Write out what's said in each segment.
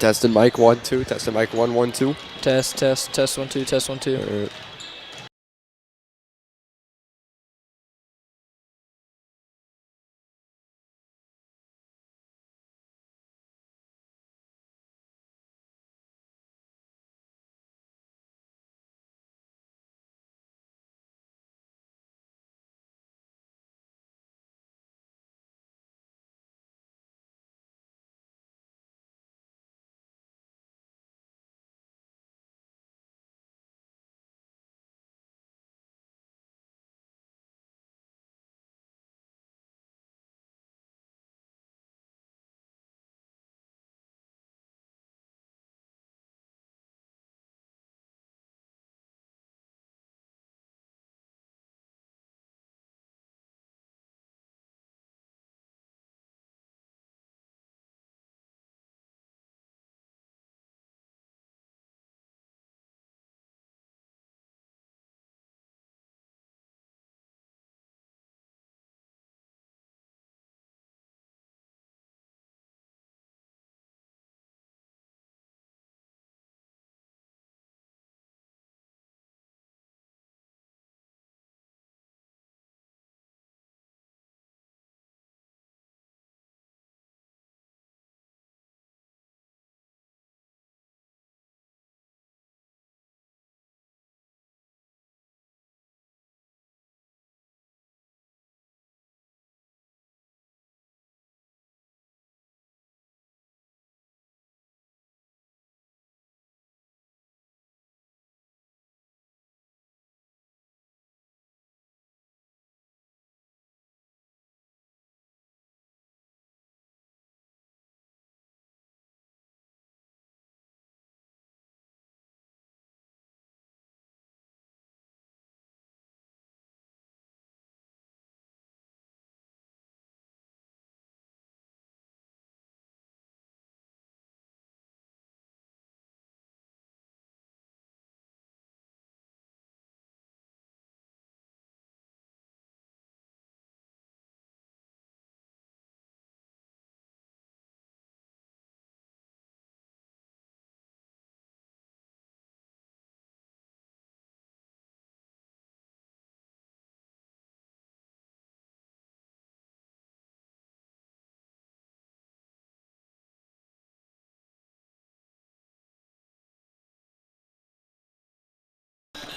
Testing mic 1 2. Testing mic 1 1 2. Test 1 2, test 1 2.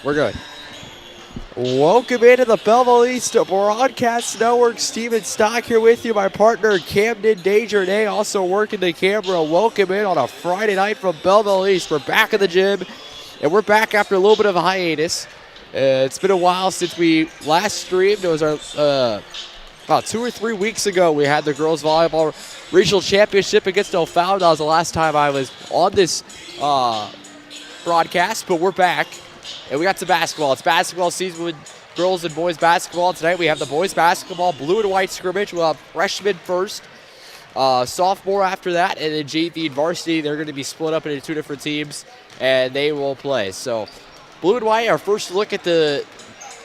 We're good. Welcome into the Belleville East Broadcast Network. Steven Stock here with you. My partner Camden Desjardins also working the camera. Welcome in on a Friday night from Belleville East. We're back in the gym, and we're back after a little bit of a hiatus. It's been a while since we last streamed. It was our about 2 or 3 weeks ago. We had the girls volleyball regional championship against O'Fallon. That was the last time I was on this broadcast, but we're back. And we got some basketball. It's basketball season with girls and boys basketball. Tonight we have the boys basketball blue and white scrimmage. We'll have freshmen first, sophomore after that, and then JV and varsity. They're going to be split up into 2 different teams, and they will play. So blue and white, our first look at the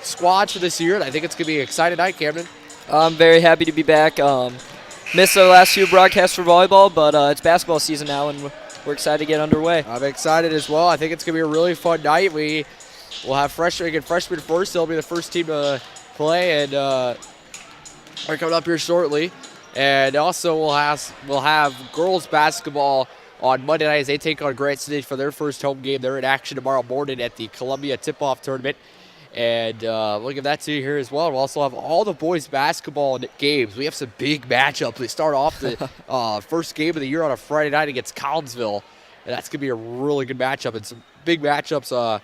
squads for this year, and I think it's going to be an exciting night, Camden. I'm very happy to be back. Missed our last few broadcasts for volleyball, but it's basketball season now, and we're excited to get underway. I'm excited as well. I think it's going to be a really fun night. We'll have freshmen first. They'll be the first team to play, and are coming up here shortly. And also we'll have girls basketball on Monday night as they take on Grant City for their first home game. They're in action tomorrow morning at the Columbia Tip-Off Tournament. And we'll give that to you here as well. We'll also have all the boys basketball games. We have some big matchups. We start off the first game of the year on a Friday night against Collinsville. And that's going to be a really good matchup. And some big matchups.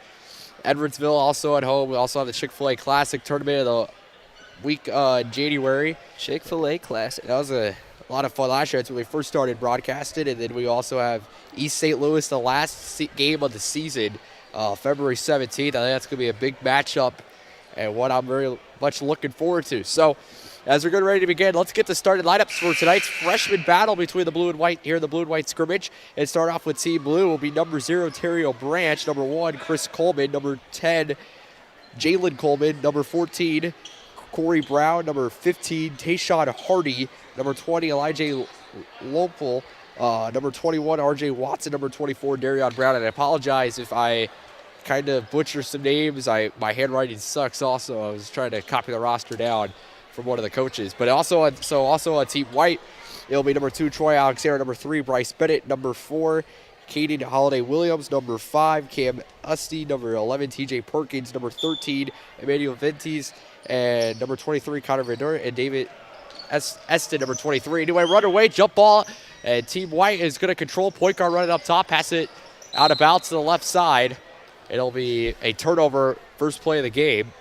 Edwardsville also at home. We also have the Chick-fil-A Classic tournament of the week in January. Chick-fil-A Classic. That was a lot of fun last year. That's when we first started broadcasting. And then we also have East St. Louis, the last game of the season, February 17th. I think that's going to be a big matchup and one I'm very much looking forward to. So as we're getting ready to begin, let's get the starting lineups for tonight's freshman battle between the blue and white here in the blue and white scrimmage. And start off with Team Blue will be number 0, Terry Branch, number 1, Chris Coleman, number 10, Jalen Coleman, number 14, Corey Brown, number 15, Tayshawn Hardy, number 20, Elijah Lopel, Number 21, R.J. Watson. Number 24, Darion Brown. And I apologize if I kind of butcher some names. My handwriting sucks also. I was trying to copy the roster down from one of the coaches. But also on Team White, it'll be number 2, Troy Alexander. Number 3, Bryce Bennett. Number 4, Kaden Holiday-Williams. Number 5, Cam Usty. Number 11, T.J. Perkins. Number 13, Emmanuel Ventes. And number 23, Connor Verdure. And David Eston, number 23. Anyway, run away, jump ball. And Team White is going to control. Point guard running up top. Pass it out of bounds to the left side. It'll be a turnover, first play of the game.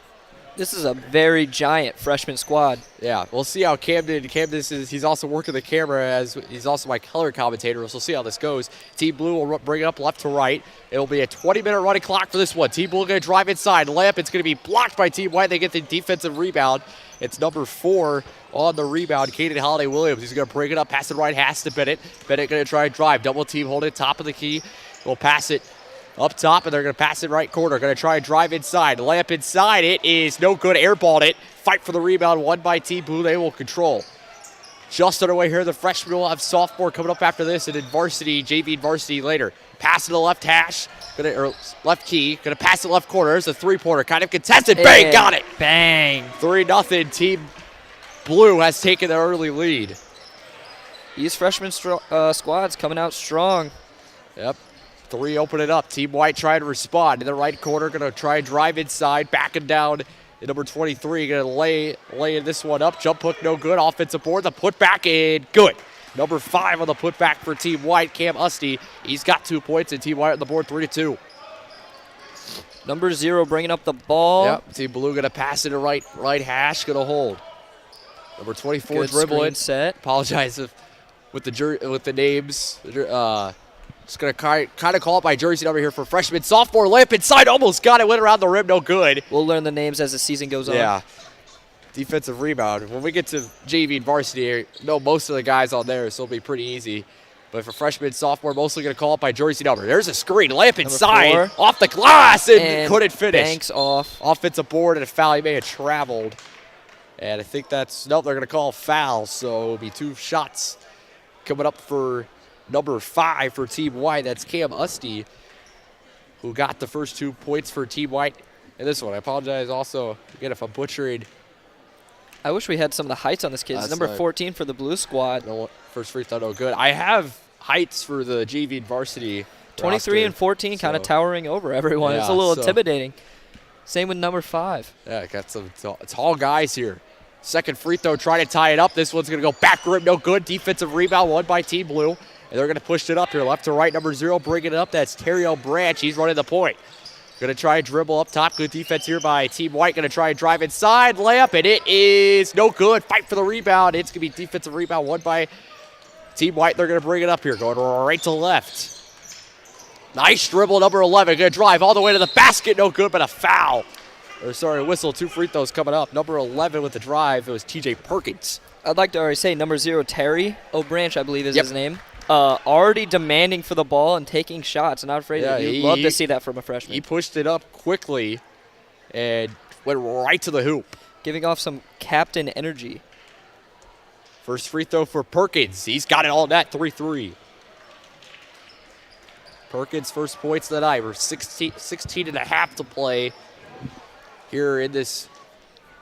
This is a very giant freshman squad. Yeah, we'll see how Camden he's also working the camera as he's also my color commentator, so we'll see how this goes. Team Blue will bring it up left to right. It'll be a 20-minute running clock for this one. Team Blue going to drive inside. Layup, it's going to be blocked by Team White. They get the defensive rebound. It's number 4 on the rebound, Kaden Holiday-Williams. He's going to bring it up, pass it right, has to Bennett. Bennett going to try and drive. Double team, hold it top of the key. We'll pass it up top, and they're going to pass it right corner. Going to try and drive inside. Layup inside. It is no good. Airballed it. Fight for the rebound. Won by Team Blue. They will control. Just underway here. The freshmen will have sophomore coming up after this, and then varsity, JV and varsity later. Pass to the left hash. Left key. Going to pass it left corner. There's a three-pointer. Kind of contested. Bang! Got it. Bang. 3-0. Team Blue has taken the early lead. These freshman squads coming out strong. Yep. 3 open it up. Team White trying to respond. In the right corner, going to try and drive inside. Backing down in number 23. Going to lay this one up. Jump hook, no good. Offensive board. The putback in. Good. Number 5 on the putback for Team White, Cam Usty. He's got 2 points, and Team White on the board 3-2. Number 0 bringing up the ball. Yep. Team Blue going to pass it to right hash. Going to hold. Number 24 Good dribbling. Set. Apologize with the names. Just going to kind of call it by jersey number here for freshman. Sophomore layup inside. Almost got it. Went around the rim. No good. We'll learn the names as the season goes on. Yeah. Defensive rebound. When we get to JV and varsity, know most of the guys on there, so it'll be pretty easy. But for freshman, sophomore, mostly going to call it by jersey number. There's a screen. Layup inside. Off the glass and couldn't finish. Banks off. Offensive board and a foul. He may have traveled. And I think they're going to call a foul. So it'll be 2 shots coming up for number 5 for Team White. That's Cam Usty, who got the first 2 points for Team White in this one. I apologize also, again, if I'm butchering. I wish we had some of the heights on this kid. Number 14 for the blue squad. No, first free throw, no good. I have heights for the JV and varsity 23 roster, and 14 kind of towering over everyone. Yeah, it's a little intimidating. Same with number 5. Yeah, got some tall guys here. Second free throw, trying to tie it up. This one's going to go back rim, no good. Defensive rebound, won by Team Blue. And they're going to push it up here, left to right. Number 0 bringing it up. That's Terrio Branch. He's running the point. Going to try and dribble up top. Good defense here by Team White. Going to try and drive inside. Layup, and it is no good. Fight for the rebound. It's going to be defensive rebound won by Team White. They're going to bring it up here. Going right to left. Nice dribble, number 11. Going to drive all the way to the basket. No good, but a foul. Whistle. 2 free throws coming up. Number 11 with the drive. It was T.J. Perkins. I'd like to already say number 0, Terry O'Branch, I believe is his name. Already demanding for the ball and taking shots. Not afraid. You'd love to see that from a freshman. He pushed it up quickly and went right to the hoop. Giving off some captain energy. First free throw for Perkins. He's got it all net, 3-3. Perkins' first points of the night. We're 16 and a half to play here in this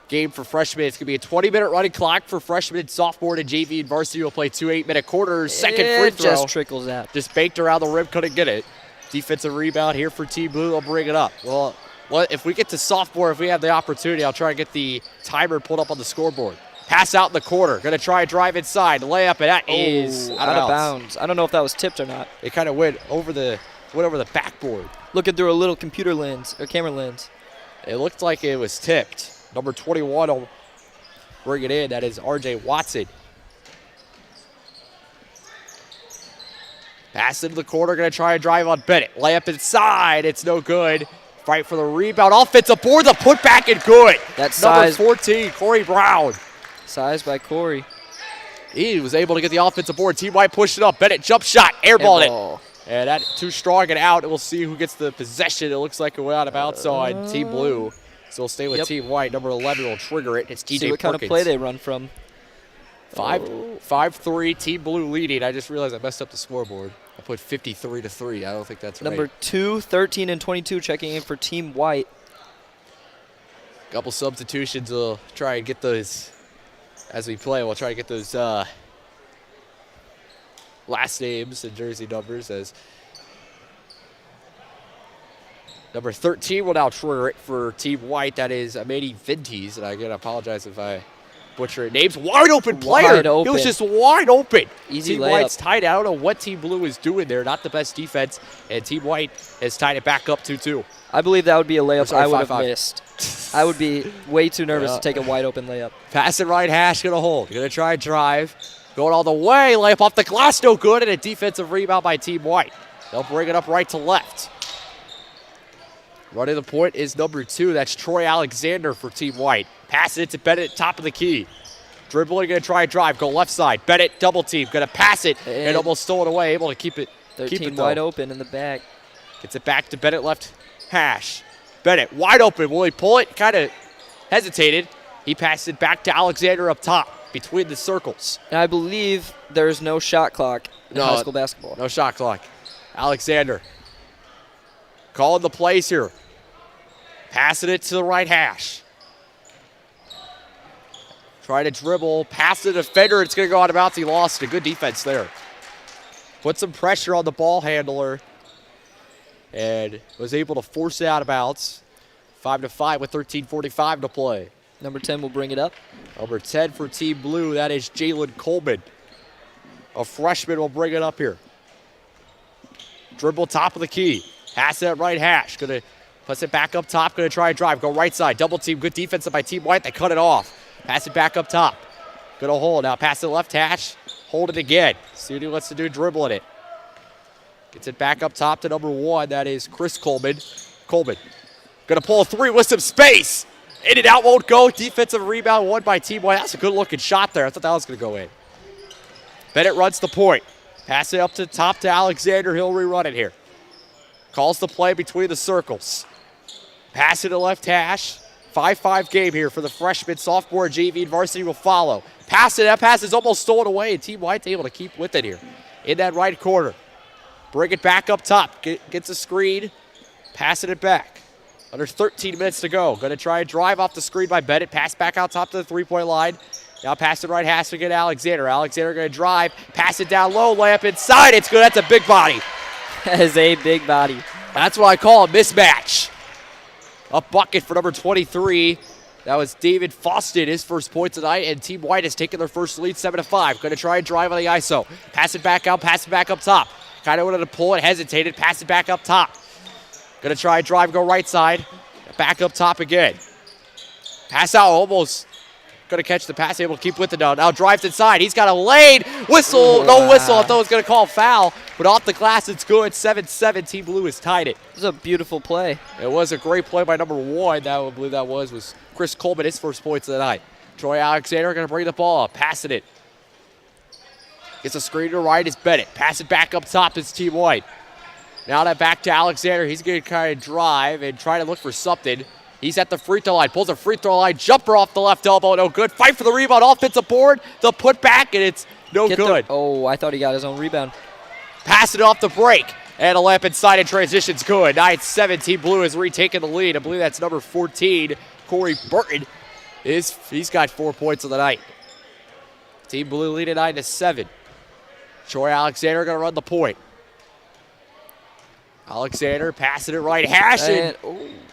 game for freshmen. It's going to be a 20-minute running clock for freshmen, sophomore, and JV and varsity will play 2 8-minute quarters. Second free throw. Just trickles out. Just banked around the rim, couldn't get it. Defensive rebound here for Team Blue. They'll bring it up. Well, if we get to sophomore, if we have the opportunity, I'll try and get the timer pulled up on the scoreboard. Pass out in the corner. Going to try and drive inside. Layup, and that is out of bounds. I don't know if that was tipped or not. It kind of went over the backboard. Looking through a little computer lens or camera lens. It looked like it was tipped. Number 21 will bring it in. That is R.J. Watson. Pass into the corner. Going to try and drive on Bennett. Layup inside. It's no good. Fight for the rebound. Offensive board. The putback and good. That's number 14, Corey Brown. Size by Corey. He was able to get the offensive board. Team White pushed it up. Bennett jump shot. Airballed it. And that too strong and out. And we'll see who gets the possession. It looks like it went out of bounds on Team Blue. So we'll stay with Team White. Number 11 will trigger it. It's T.J. See what Perkins. kind of play they run from. 5-3, Team Blue leading. I just realized I messed up the scoreboard. I put 53-3. I don't think that's right. Number 2, 13 and 22 checking in for Team White. Couple substitutions. We'll try and get those as we play. We'll try to get those last names and jersey numbers. As number 13 will now trigger it for Team White. That is Amani Vintes. And again, I apologize if I butcher it. Name's wide open player. Wide open. He was just wide open. Easy Team layup. White's tied. I don't know what Team Blue is doing there. Not the best defense. And Team White has tied it back up 2-2. I believe that would be a layup Sorry, I would have 5-5. missed. I would be way too nervous to take a wide open layup. Pass it right hash, gonna hold. Gonna try and drive. Going all the way, layup off the glass, no good, and a defensive rebound by Team White. They'll bring it up right to left. Running the point is number 2. That's Troy Alexander for Team White. Pass it to Bennett, top of the key. Dribbling, gonna try and drive. Go left side. Bennett, double team. Gonna pass it and almost stole it away. Able to keep it. 13 wide open in the back. Gets it back to Bennett, left hash. Bennett, wide open. Will he pull it? Kind of hesitated. He passed it back to Alexander up top between the circles. And I believe there's no shot clock in high school basketball. No shot clock. Alexander calling the plays here. Passing it to the right hash. Trying to dribble, pass the defender. It's going to go out of bounds. He lost it. Good defense there. Put some pressure on the ball handler and was able to force it out of bounds. 5-5 with 13:45 to play. Number 10 will bring it up. Number 10 for Team Blue, that is Jalen Coleman. A freshman will bring it up here. Dribble top of the key. Pass that right hash. Gonna pass it back up top. Gonna try and drive. Go right side. Double team. Good defense by Team White. They cut it off. Pass it back up top. Gonna hold. Now pass it left hash. Hold it again. See what he wants to do dribbling it. Gets it back up top to number 1. That is Chris Coleman. Coleman. Gonna pull a 3 with some space. In and out won't go. Defensive rebound won by Team White. That's a good looking shot there. I thought that was gonna go in. Bennett runs the point. Pass it up to the top to Alexander. He'll rerun it here. Calls the play between the circles. Pass it to left hash. 5-5 game here for the freshman, sophomore, JV, and varsity will follow. Pass it. That pass is almost stolen away, and Team White's able to keep with it here. In that right corner. Bring it back up top. Gets a screen. Passing it back. Under 13 minutes to go. Going to try and drive off the screen by Bennett. Pass back out top to the three-point line. Now pass it right, has to get Alexander. Alexander going to drive. Pass it down low. Layup inside. It's good. That's a big body. That is a big body. That's what I call a mismatch. A bucket for number 23. That was David Foston, his first point tonight, and Team White has taken their first lead 7-5. Going to try and drive on the ISO. Pass it back out, pass it back up top. Kind of wanted to pull it, hesitated, pass it back up top. Going to try and drive, go right side. Back up top again. Pass out, almost going to catch the pass, able to keep with it now. Now drives inside. He's got a lane. Whistle, no whistle. I thought it was going to call a foul, but off the glass it's good. 7-7. Team Blue has tied it. This is a beautiful play. It was a great play by number 1. That I believe that was Chris Coleman, his first points of the night. Troy Alexander going to bring the ball up, passing it. Gets a screen to the right, it's Bennett. Pass it back up top, it's Team White. Now that back to Alexander. He's going to kind of drive and try to look for something. He's at the free throw line, pulls a free throw line, jumper off the left elbow, no good. Fight for the rebound, offensive board. They'll put back, and it's no good. I thought he got his own rebound. Pass it off the break. And a layup inside and transition's good. 9-7, Team Blue has retaken the lead. I believe that's number 14, Corey Burton. He's got 4 points of the night. Team Blue leading 9-7. Troy Alexander going to run the point. Alexander passing it right, hash, and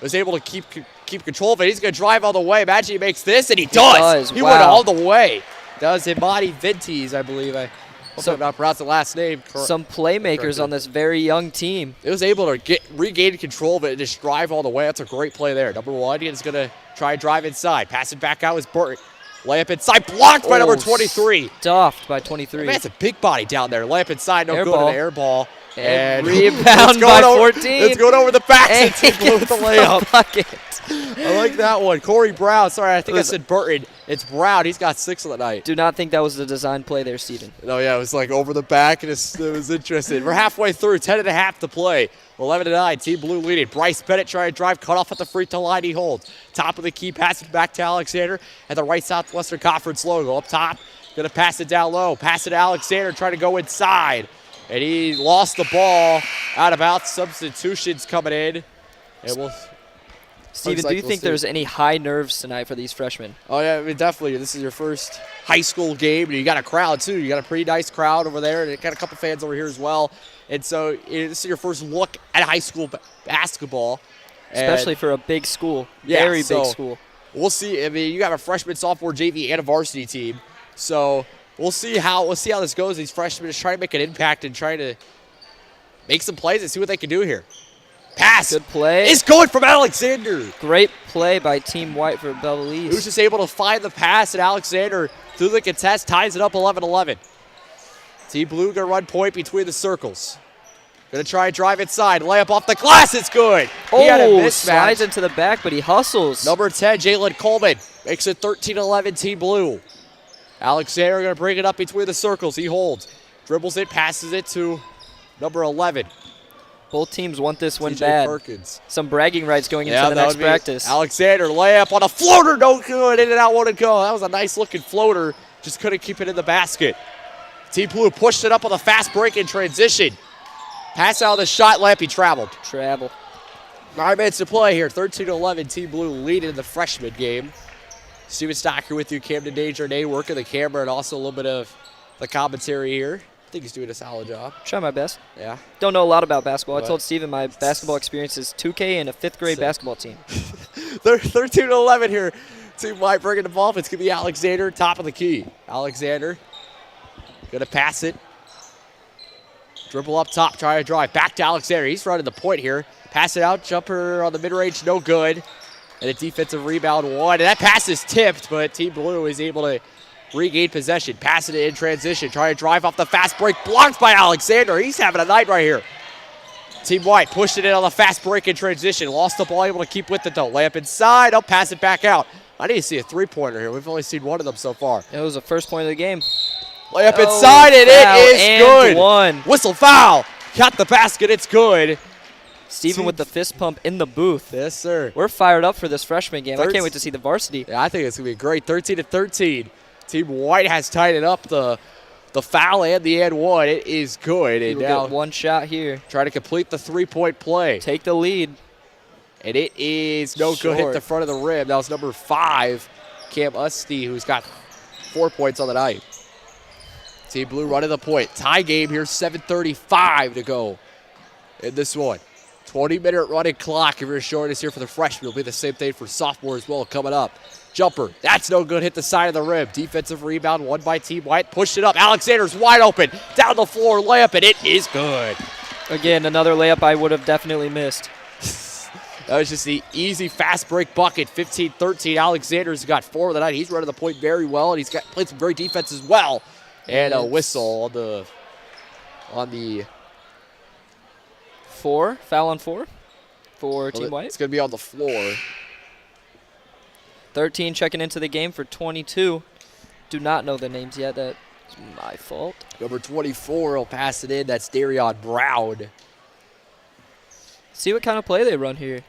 was able to keep control of it. He's going to drive all the way. Imagine he makes this, and he does. He went all the way. Does Imani Vintes, I believe. I hope I'm not pronouncing the last name. Some playmakers on this very young team. It was able to regain control of it and just drive all the way. That's a great play there. Number 1 is going to try and drive inside. Pass it back out with Burton. Layup inside, blocked by number 23. Stuffed by 23. Man, it's a big body down there. Layup inside, no good, an air ball. And rebound by 14. It's going over the back. It's Blue with the layup. Bucket. I like that one. Corey Brown. Sorry, I think I said Burton. It's Brown. He's got 6 on the night. Do not think that was the design play there, Steven. No, yeah, it was like over the back, and it was interesting. We're halfway through, 10.5 to play. 11-9, Team Blue leading. Bryce Bennett trying to drive, cut off at the free throw line. He holds. Top of the key, pass it back to Alexander at the right Southwestern Conference logo. Up top, Going to pass it down low. Pass it to Alexander, trying to go inside. And he lost the ball out of bounds. Substitutions coming in. And we'll... Steven, do you think there's any high nerves tonight for these freshmen? Oh, yeah, I mean, definitely. This is your first high school game, and you got a crowd, too. You got a pretty nice crowd over there, and you got a couple fans over here as well. And so this is your first look at high school basketball. Especially for a big school. Yeah, Very big school. We'll see. I mean, you got a freshman, sophomore, JV, and a varsity team. So we'll see how this goes. These freshmen just trying to make an impact and trying to make some plays and see what they can do here. Pass. Good play. It's going from Alexander. Great play by Team White for Belleville. Who's just able to find the pass, and Alexander, through the contest, ties it up 11-11. Team Blue going to run point between the circles. Going to try and drive inside. Layup off the glass. It's good. He had a mismatch. Slides into the back, but he hustles. Number 10, Jalen Coleman, makes it 13-11, Team Blue. Alexander going to bring it up between the circles. He holds. Dribbles it, passes it to number 11. Both teams want this one TJ bad. Perkins. Some bragging rights going into the next practice. Alexander, layup on a floater. No good. In and out, won't it go. That was a nice-looking floater. Just couldn't keep it in the basket. Team Blue pushed it up on the fast break in transition. Pass out of the shot lamp. He traveled. 9 minutes to play here. 13-11. Team Blue leading the freshman game. Steven Stocker with you. Camden Desjardins working the camera and also a little bit of the commentary here. I think he's doing a solid job. Try my best. Yeah. Don't know a lot about basketball. What? I told Steven my basketball experience is 2K and a 5th grade basketball team. 13-11 here. Team White bringing the ball. It's going to be Alexander, top of the key. Alexander going to pass it. Dribble up top, try to drive. Back to Alexander. He's running the point here. Pass it out. Jumper on the mid-range, no good. And a defensive rebound one. And that pass is tipped, but Team Blue is able to regain possession. Passing it in transition. Trying to drive off the fast break. Blocked by Alexander. He's having a night right here. Team White pushed it in on the fast break in transition. Lost the ball, able to keep with it though. Layup inside. I'll pass it back out. I need to see a three-pointer here. We've only seen one of them so far. It was the first point of the game. Layup inside, and it is good. One. Whistle foul. Got the basket. It's good. Steven with the fist pump in the booth. Yes, sir. We're fired up for this freshman game. I can't wait to see the varsity. Yeah, I think it's going to be great. 13-13. Team White has tied it up. The foul and the and one. It is good. And now get one shot here. Try to complete the three-point play. Take the lead. And it is no good. Hit the front of the rim. That was number 5, Cam Usty, who's got 4 points on the night. Team Blue running the point. Tie game here, 7:35 to go in this one. 20-minute running clock if you're showing us here for the freshmen. It'll be the same thing for sophomore as well coming up. Jumper, that's no good. Hit the side of the rim. Defensive rebound, won by Team White. Pushed it up. Alexander's wide open. Down the floor, layup, and it is good. Again, another layup I would have definitely missed. That was just the easy fast break bucket. 15-13. Alexander's got 4 of the night. He's running the point very well, and he's played some great defense as well. And a whistle on the 4, foul on 4 for Team White. It's going to be on the floor. 13 checking into the game for 22. Do not know the names yet. That's my fault. Number 24 will pass it in. That's Darion Brown. See what kind of play they run here.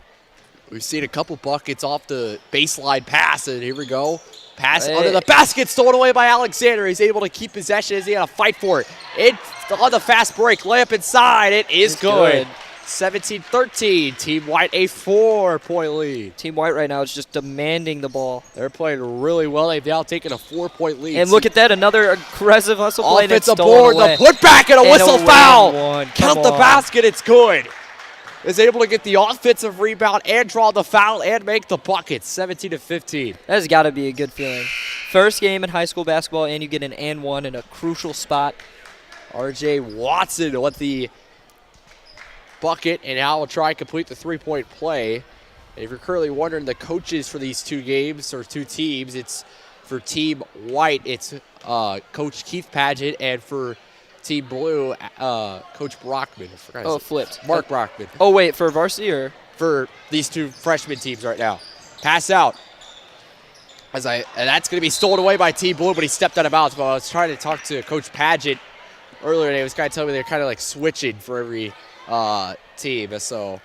We've seen a couple buckets off the baseline pass, and here we go. Pass under the basket, stolen away by Alexander. He's able to keep possession as he had to fight for it. On the fast break, layup inside. It is good. 17-13. Team White a 4-point lead. Team White right now is just demanding the ball. They're playing really well. They've now taken a 4-point lead. And look at that, another aggressive hustle play. Offensive board, the putback, and a whistle foul. Count the basket, it's good. Is able to get the offensive rebound and draw the foul and make the bucket. 17-15. That has got to be a good feeling. First game in high school basketball, and you get an and one in a crucial spot. RJ Watson with the bucket, and now will try and complete the three-point play. And if you're currently wondering the coaches for these two games or two teams, it's for Team White, it's Coach Keith Padgett, and for Team Blue, Coach Brockman. Flipped. Mark Brockman. Oh, wait, for varsity or? For these two freshman teams right now. Pass out. And that's going to be stolen away by Team Blue, but he stepped out of bounds. But I was trying to talk to Coach Padgett earlier today. He was kind of telling me they're kind of like switching for every team. So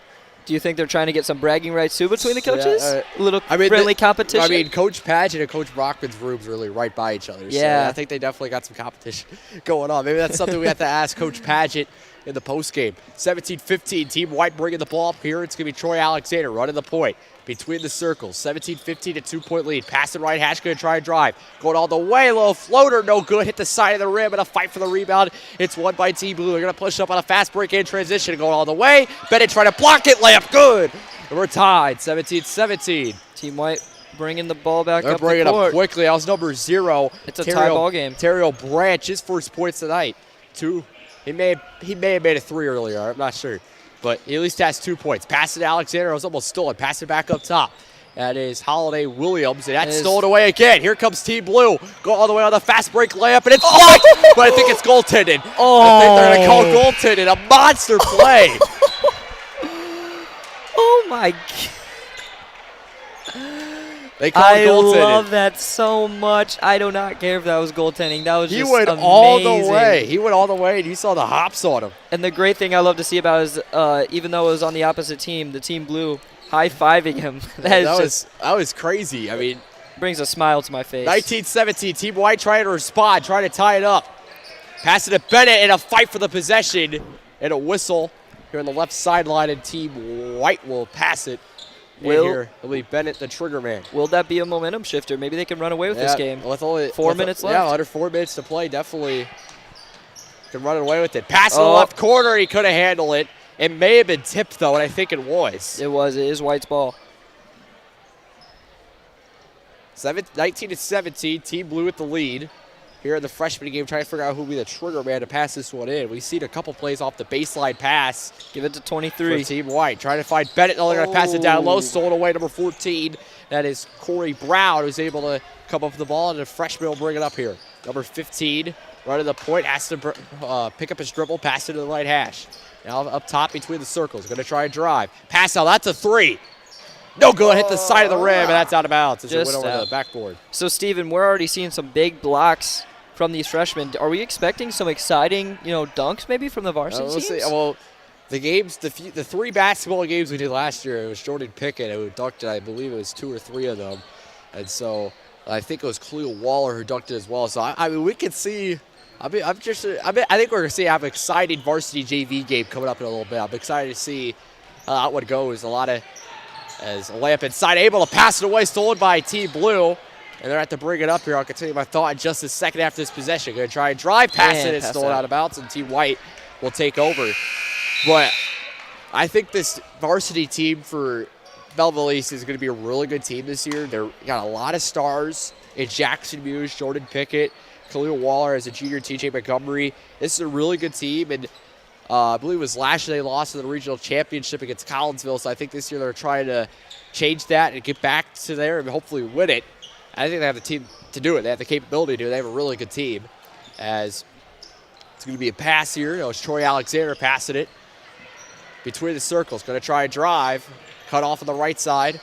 Do you think they're trying to get some bragging rights too between the coaches? A little friendly competition? I mean, Coach Padgett and Coach Brockman's room's really right by each other. Yeah. So I think they definitely got some competition going on. Maybe that's something we have to ask Coach Padgett in the postgame. 17-15, Team White bringing the ball up here. It's going to be Troy Alexander running the point between the circles. 17-15, a 2-point lead. Passing right hash, going to try and drive. Going all the way, little floater, no good. Hit the side of the rim and a fight for the rebound. It's won by Team Blue. They're going to push up on a fast break in transition. Going all the way. Bennett trying to block it, layup, good. And we're tied, 17-17. Team White bringing the ball back They're up the bringing court. up quickly. That was number 0. It's a tie ball game. Terrell Branch, his first points tonight. 2. He may have made a 3 earlier. I'm not sure. But he at least has 2 points. Pass it to Alexander. It was almost stolen. Pass it back up top. That is Holiday Williams. And that's stolen away again. Here comes Team Blue. Go all the way on the fast break layup. And it's blocked. But I think it's goaltended. I think they're going to call goaltended. A monster play. Oh, my God. They call it goaltended. I love that so much. I do not care if that was goaltending. That was just He went amazing. all the way. He went all the way, and you saw the hops on him. And the great thing I love to see about is, even though it was on the opposite team, the Team Blue high-fiving him. that was crazy. I mean, brings a smile to my face. 19-17, Team White trying to respond, trying to tie it up. Pass it to Bennett in a fight for the possession. And a whistle here on the left sideline, and Team White will pass it. It'll be Bennett, the trigger man. Will that be a momentum shifter? Maybe they can run away with this game. With only 4 minutes left. Yeah, under 4 minutes to play, definitely can run away with it. Pass in the left corner, he couldn't handle it. It may have been tipped, though, and I think it was. It was. It is White's ball. 19-17, Team Blue with the lead. Here in the freshman game, trying to figure out who will be the trigger man to pass this one in. We've seen a couple plays off the baseline pass. Give it to 23. For Team White. Trying to find Bennett. No, they're going to pass it down low. Stolen away, number 14. That is Corey Brown, who's able to come up with the ball, and the freshman will bring it up here. Number 15, running the point, has to pick up his dribble, pass it to the right hash. Now up top between the circles. Going to try and drive. Pass out. That's a 3. No good. Hit the side of the rim, and that's out of bounds as it went over the backboard. So, Steven, we're already seeing some big blocks from these freshmen. Are we expecting some exciting, dunks maybe from the varsity teams? Well, the games, the 3 basketball games we did last year, it was Jordan Pickett who dunked it. I believe it was 2 or 3 of them. And so I think it was Khalil Waller who dunked it as well. So, I mean, we could see – I think we're going to see an exciting varsity JV game coming up in a little bit. I'm excited to see how it goes. A lot of – as a layup inside, able to pass it away, stolen by Team Blue. And they're at to bring it up here. I'll continue my thought in just a second after this possession. Going to try and drive, pass it, and stolen out of bounds, and Team White will take over. But I think this varsity team for Belleville East is going to be a really good team this year. They've got a lot of stars in Jackson Muse, Jordan Pickett, Khalil Waller as a junior, TJ Montgomery. This is a really good team, and I believe it was last year they lost in the regional championship against Collinsville, so I think this year they're trying to change that and get back to there and hopefully win it. I think they have the team to do it. They have the capability to do it. They have a really good team. As it's going to be a pass here. It's Troy Alexander passing it between the circles. Going to try and drive. Cut off on the right side.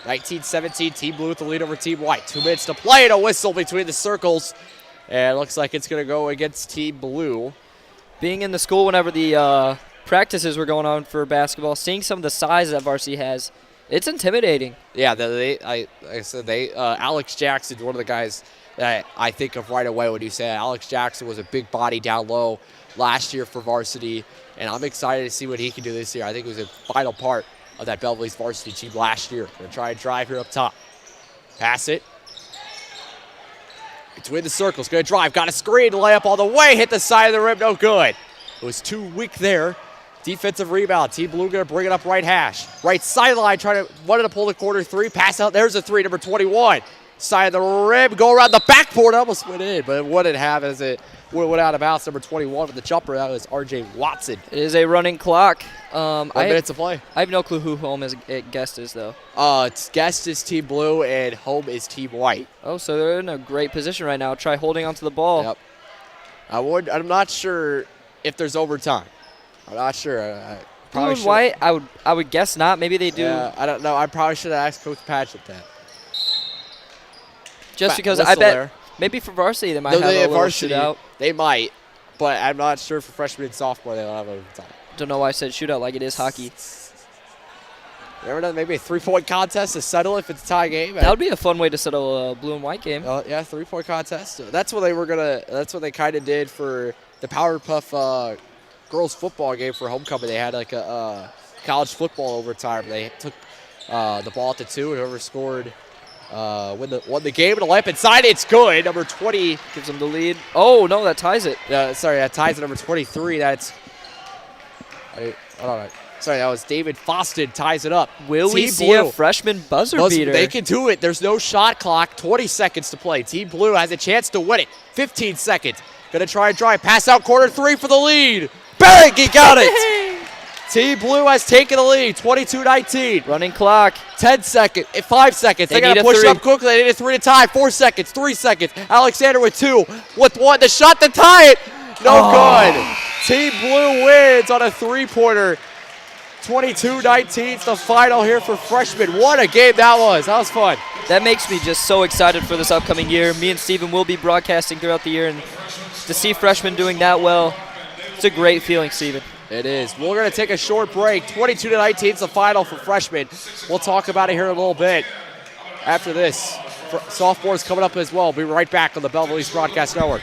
19-17, Team Blue with the lead over Team White. 2 minutes to play and a whistle between the circles. And it looks like it's going to go against Team Blue. Being in the school whenever the practices were going on for basketball, seeing some of the size that varsity has, it's intimidating. Yeah, Alex Jackson, one of the guys that I think of right away when you say Alex Jackson was a big body down low last year for varsity, and I'm excited to see what he can do this year. I think he was a vital part of that Belleville East varsity team last year. Going to try and drive here up top. Pass it. Between the circles, going to drive, got a screen, layup all the way, hit the side of the rim, no good. It was too weak there. Defensive rebound, Team Blue going to bring it up right hash. Right sideline, wanted to pull the corner 3, pass out, there's a 3, number 21. Side of the rim, go around the backboard, almost went in, but it wouldn't have as it went out of bounds, number 21 with the jumper, that was R.J. Watson. It is a running clock. 1 minute to play. I have no clue who home is guest is, though. Guest is Team Blue, and home is Team White. Oh, so they're in a great position right now. Try holding onto the ball. Yep. I'm not sure if there's overtime. I'm not sure. Blue and White, I would guess not. Maybe they do. Yeah, I don't know. I probably should have asked Coach Patchett that. Just because I bet maybe for varsity they might have a little shootout. They might, but I'm not sure for freshman and sophomore they'll have overtime. Don't know why I said shootout like it is hockey. Never done maybe a 3-point contest to settle if it's a tie game. That would be a fun way to settle a blue and white game. Yeah, 3-point contest. So that's what they were gonna. That's what they kind of did for the Powerpuff girls football game for homecoming. They had like a college football overtime. They took the ball at the 2, and whoever scored won the game. And a layup inside. It's good. Number 20 gives them the lead. Oh no, that ties it. Sorry, that ties it. Number 23. That's. Hold on. Sorry, that was David Foston ties it up. Will we see a freshman buzzer beater? They can do it. There's no shot clock. 20 seconds to play. Team Blue has a chance to win it. 15 seconds. Gonna try and drive. Pass out corner 3 for the lead. Bang! He got it. Team Blue has taken the lead. 22-19. Running clock. 10 seconds. 5 seconds. They gotta push it up quickly. They need a 3 to tie. 4 seconds. 3 seconds. Alexander with 2. With 1. The shot to tie it. No good. Team Blue wins on a 3-pointer. 22-19 is the final here for freshmen. What a game that was. That was fun. That makes me just so excited for this upcoming year. Me and Steven will be broadcasting throughout the year, and to see freshmen doing that well, it's a great feeling, Steven. It is. We're going to take a short break. 22-19 is the final for freshmen. We'll talk about it here in a little bit. After this, sophomores coming up as well. We'll be right back on the Belleville East Broadcast Network.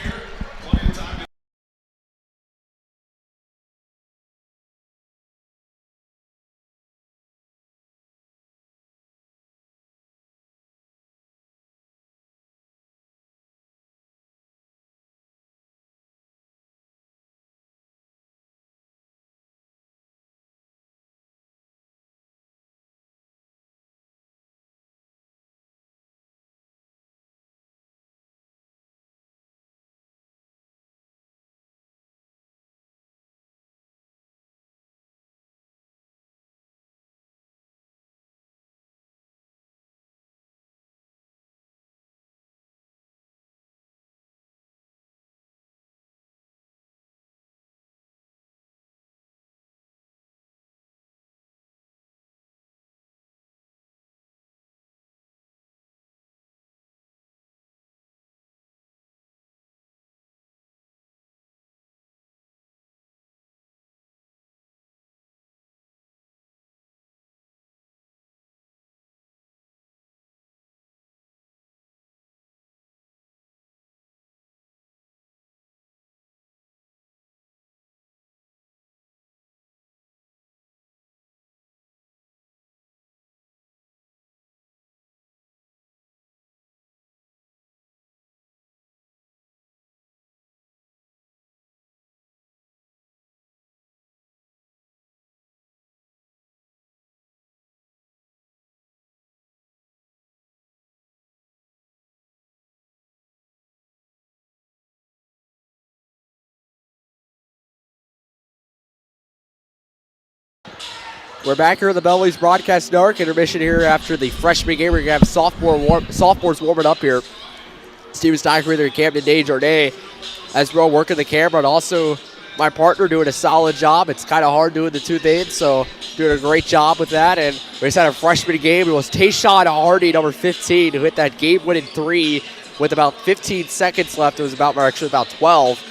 We're back here at the Belleville East Broadcast Network. Intermission here after the freshman game. We're going to have sophomores warming up here. Steven Steinfrieder and Camden Desjardins as we're working the camera, and also my partner doing a solid job. It's kind of hard doing the two things, so doing a great job with that. And we just had a freshman game. It was Tayshawn Hardy, number 15, who hit that game-winning 3 with about 15 seconds left. It was about 12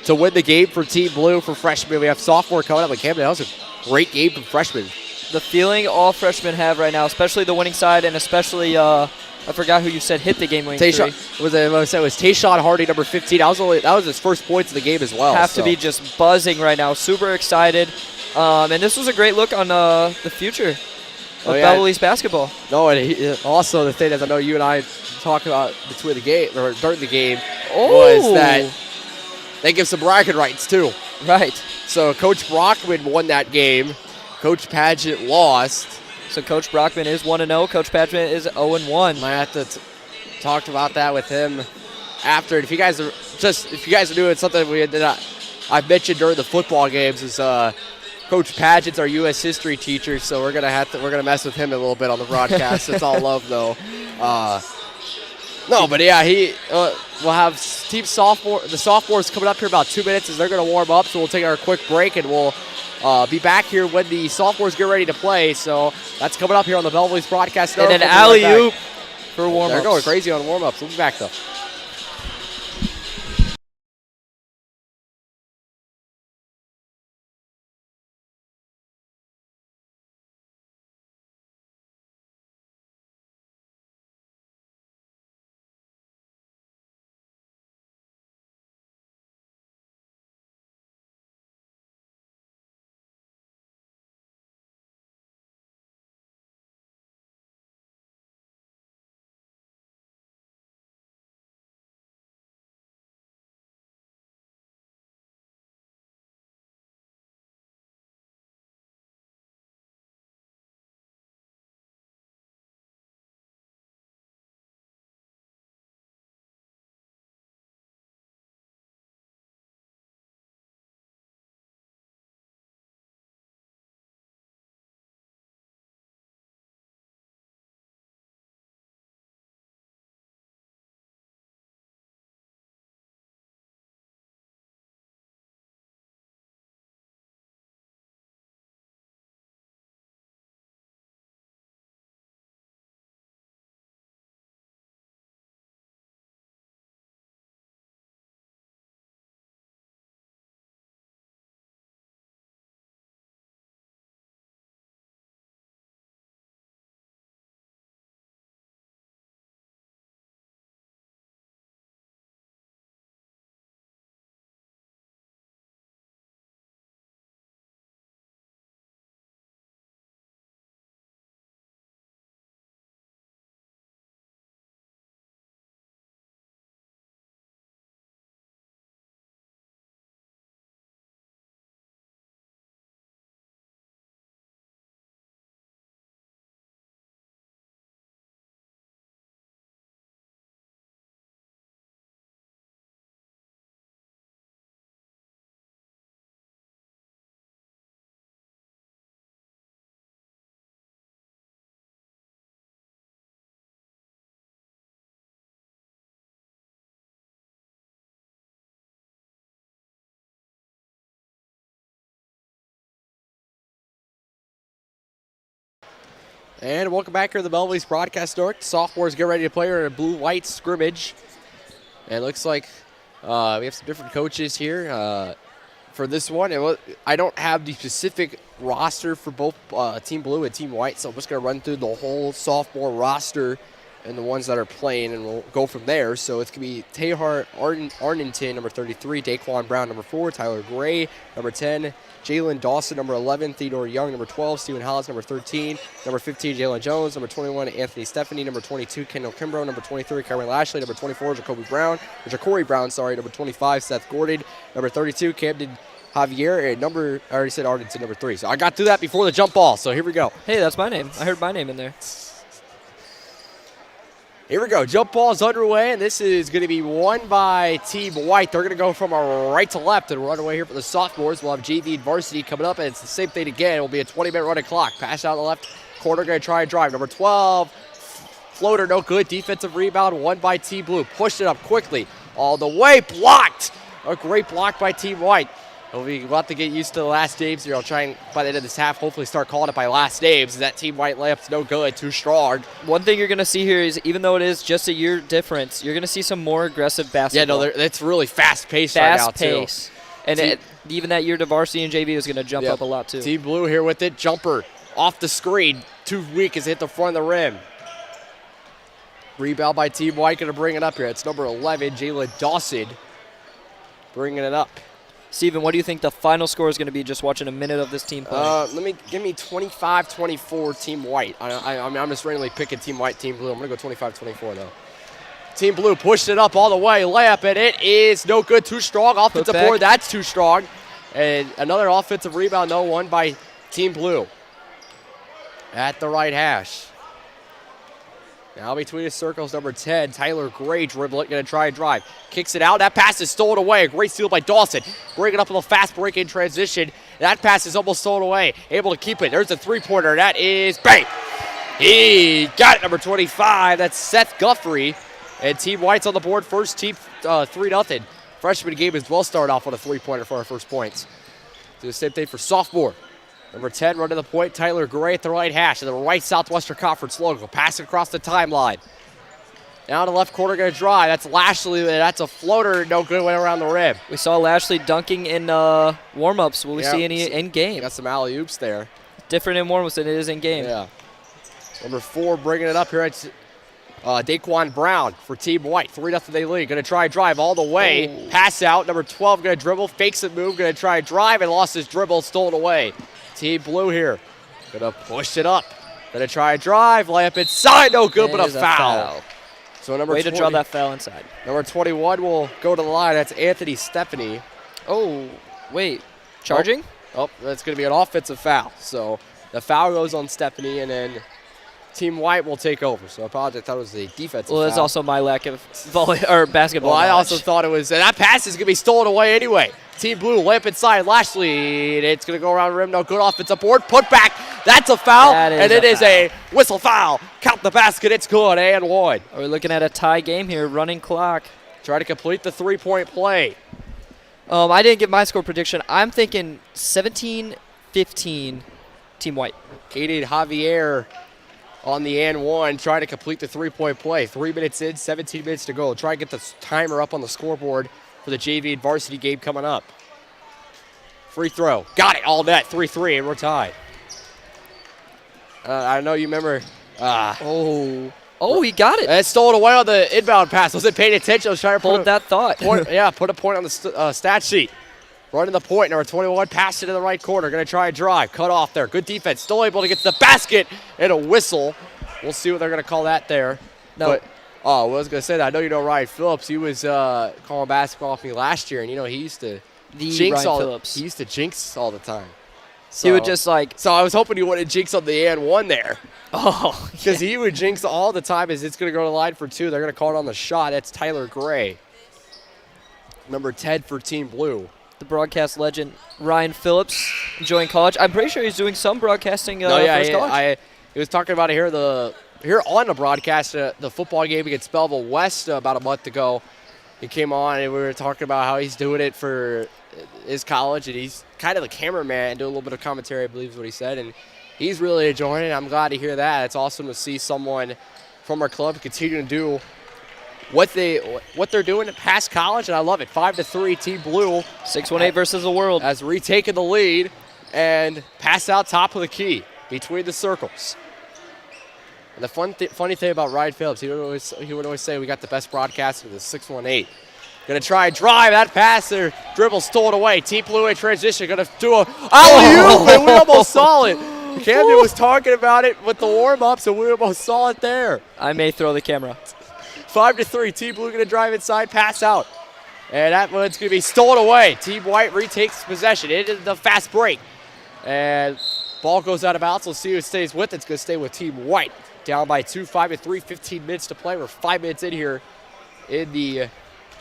to win the game for Team Blue for freshmen. We have sophomore coming up with Camden. That was a great game from freshmen. The feeling all freshmen have right now, especially the winning side, and especially I forgot who you said hit the game-winning 3. It was Tayshawn Hardy, number 15. That was his first points of the game as well. Have to be just buzzing right now. Super excited. And this was a great look on the future of Belleville East basketball. No, and also the thing is, I know you and I talked about between the game or during the game was that they give some bragging rights too. Right. So Coach Brockman won that game. Coach Padgett lost. So Coach Brockman is 1-0. Coach Padgett is 0-1. I have to talk about that with him after. If you guys are doing something I've mentioned during the football games is Coach Padgett's our U.S. history teacher, so we're gonna mess with him a little bit on the broadcast. It's all love though. We'll have the sophomores coming up here about 2 minutes as they're gonna warm up. So we'll take our quick break and we'll be back here when the sophomores get ready to play. So that's coming up here on the Belleville East Broadcast Network. And an alley-oop for warm-ups. They're going crazy on warm-ups. We'll be back though. And welcome back here to the Belleville Broadcast Network. Sophomores get ready to play in a blue-white scrimmage. And it looks like we have some different coaches here for this one. I don't have the specific roster for both Team Blue and Team White, so I'm just going to run through the whole sophomore roster and the ones that are playing, and we'll go from there. So it's going to be Tahar Arnington, number 33, Daquan Brown, number 4, Tyler Gray, number 10, Jalen Dawson, number 11, Theodore Young, number 12, Steven Hollis, number 13, number 15, Jalen Jones, number 21, Anthony Stephanie, number 22, Kendall Kimbrough, number 23, Cameron Lashley, number 24, Jacory Brown, number 25, Seth Gordon, number 32, Camden Javier, and I already said Arlington, number 3. So I got through that before the jump ball, so here we go. Hey, that's my name. I heard my name in there. Here we go. Jump ball is underway, and this is going to be won by Team White. They're going to go from right to left and run away here for the sophomores. We'll have JV and varsity coming up, and it's the same thing again. It will be a 20-minute running clock. Pass out the left corner, going to try and drive. Number 12, floater, no good. Defensive rebound, won by Team Blue. Pushed it up quickly. All the way, blocked. A great block by Team White. We'll have to get used to the last names here. I'll try and, by the end of this half, hopefully start calling it by last names. That Team White layup's no good, too strong. One thing you're going to see here is, even though it is just a year difference, you're going to see some more aggressive basketball. Yeah, no, it's really fast-paced right now, too. Fast-paced. And even that year to varsity and JV is going to jump up a lot, too. Team Blue here with it. Jumper off the screen. Too weak as hit the front of the rim. Rebound by Team White, going to bring it up here. It's number 11, Jalen Dawson, bringing it up. Steven, what do you think the final score is going to be just watching a minute of this team play? Give me 25-24 Team White. I'm just randomly picking Team White, Team Blue. I'm going to go 25-24, though. Team Blue pushed it up all the way. Layup, and it is no good. Too strong. Offensive board, that's too strong. And another offensive rebound, though, won by Team Blue. At the right hash. Now between the circles, number 10, Tyler Gray dribbling, going to try and drive. Kicks it out. That pass is stolen away. A great steal by Dawson. Bring it up with a fast break in transition. That pass is almost stolen away. Able to keep it. There's a three-pointer. That is bang. He got it, number 25. That's Seth Guthrie. And Team White's on the board first. Team 3-0. Freshman game is well started off with a three-pointer for our first points. Do the same thing for sophomore. Number 10, running the point, Tyler Gray at the right hash, and the right Southwestern Conference logo. Pass it across the timeline. Now the left corner going to drive. That's Lashley. That's a floater. No good. Went around the rim. We saw Lashley dunking in warm-ups. Will we see any in-game? Got some alley-oops there. Different in warm-ups than it is in-game. Yeah. Number 4 bringing it up here. It's Daquan Brown for Team White. 3-0 they lead. Going to try and drive all the way. Oh. Pass out. Number 12 going to dribble. Fakes it move. Going to try and drive and lost his dribble. Stolen away. Team Blue here. Going to push it up. Going to try and drive. Layup inside. No good, but a foul. So number Way to draw that foul inside. Number 21 will go to the line. That's Anthony Stephanie. Oh, wait. Charging? Oh, that's going to be an offensive foul. So the foul goes on Stephanie, and then Team White will take over. So I apologize. I thought it was a defensive foul. Well, it's also my lack of basketball Well, I knowledge. also thought it was. And that pass is going to be stolen away anyway. Team Blue, layup inside. Lashley, it's going to go around the rim. No good. Offensive board. Put back. That's a foul. And it is a whistle foul. Count the basket. It's good. And one. Are we looking at a tie game here? Running clock. Try to complete the three-point play. I didn't get my score prediction. I'm thinking 17-15 Team White. Kaden Javier on the and one, trying to complete the three-point play. 3 minutes in, 17 minutes to go. Try and get the timer up on the scoreboard for the JV and varsity game coming up. Free throw. Got it. All net. 3-3, and we're tied. I know you remember. Oh, he got it. It stole it away on the inbound pass. Wasn't paying attention. I was trying to hold that thought. Put a point on the stat sheet. Running the point, number 21, passed it in the right corner. Going to try and drive. Cut off there. Good defense. Still able to get to the basket and a whistle. We'll see what they're going to call that there. No. But, I was going to say that. I know you know Ryan Phillips. He was calling basketball with me last year, and, he used to jinx He used to jinx all the time. So, he would just So I was hoping he wouldn't jinx on the and one there. Oh. Because he would jinx all the time as it's going to go to the line for 2. They're going to call it on the shot. That's Tyler Gray. Number 10 for Team Blue. The broadcast legend Ryan Phillips enjoying college. I'm pretty sure he's doing some broadcasting for his college. He was talking about it here on the broadcast, the football game against Belleville West about a month ago. He came on and we were talking about how he's doing it for his college, and he's kind of the cameraman and doing a little bit of commentary, I believe is what he said. And he's really enjoying it. I'm glad to hear that. It's awesome to see someone from our club continue to do what they're doing past college, and I love it. 5-3, Team Blue. 6-1-8 versus the world. Has retaken the lead and pass out top of the key between the circles. And the funny thing about Ryan Phillips, he would always say we got the best broadcaster, the 618. Going to try and drive that pass there. Dribble stolen away. Team Blue in transition. Going to do a alley-oop, and we almost saw it. Camden was talking about it with the warm-ups, and we almost saw it there. I may throw the camera. 5-3. Team Blue going to drive inside, pass out. And that one's going to be stolen away. Team White retakes possession into the fast break. And ball goes out of bounds. We'll see who stays with it. It's going to stay with Team White. Down by 2, 5-3, 15 minutes to play. We're 5 minutes in here in the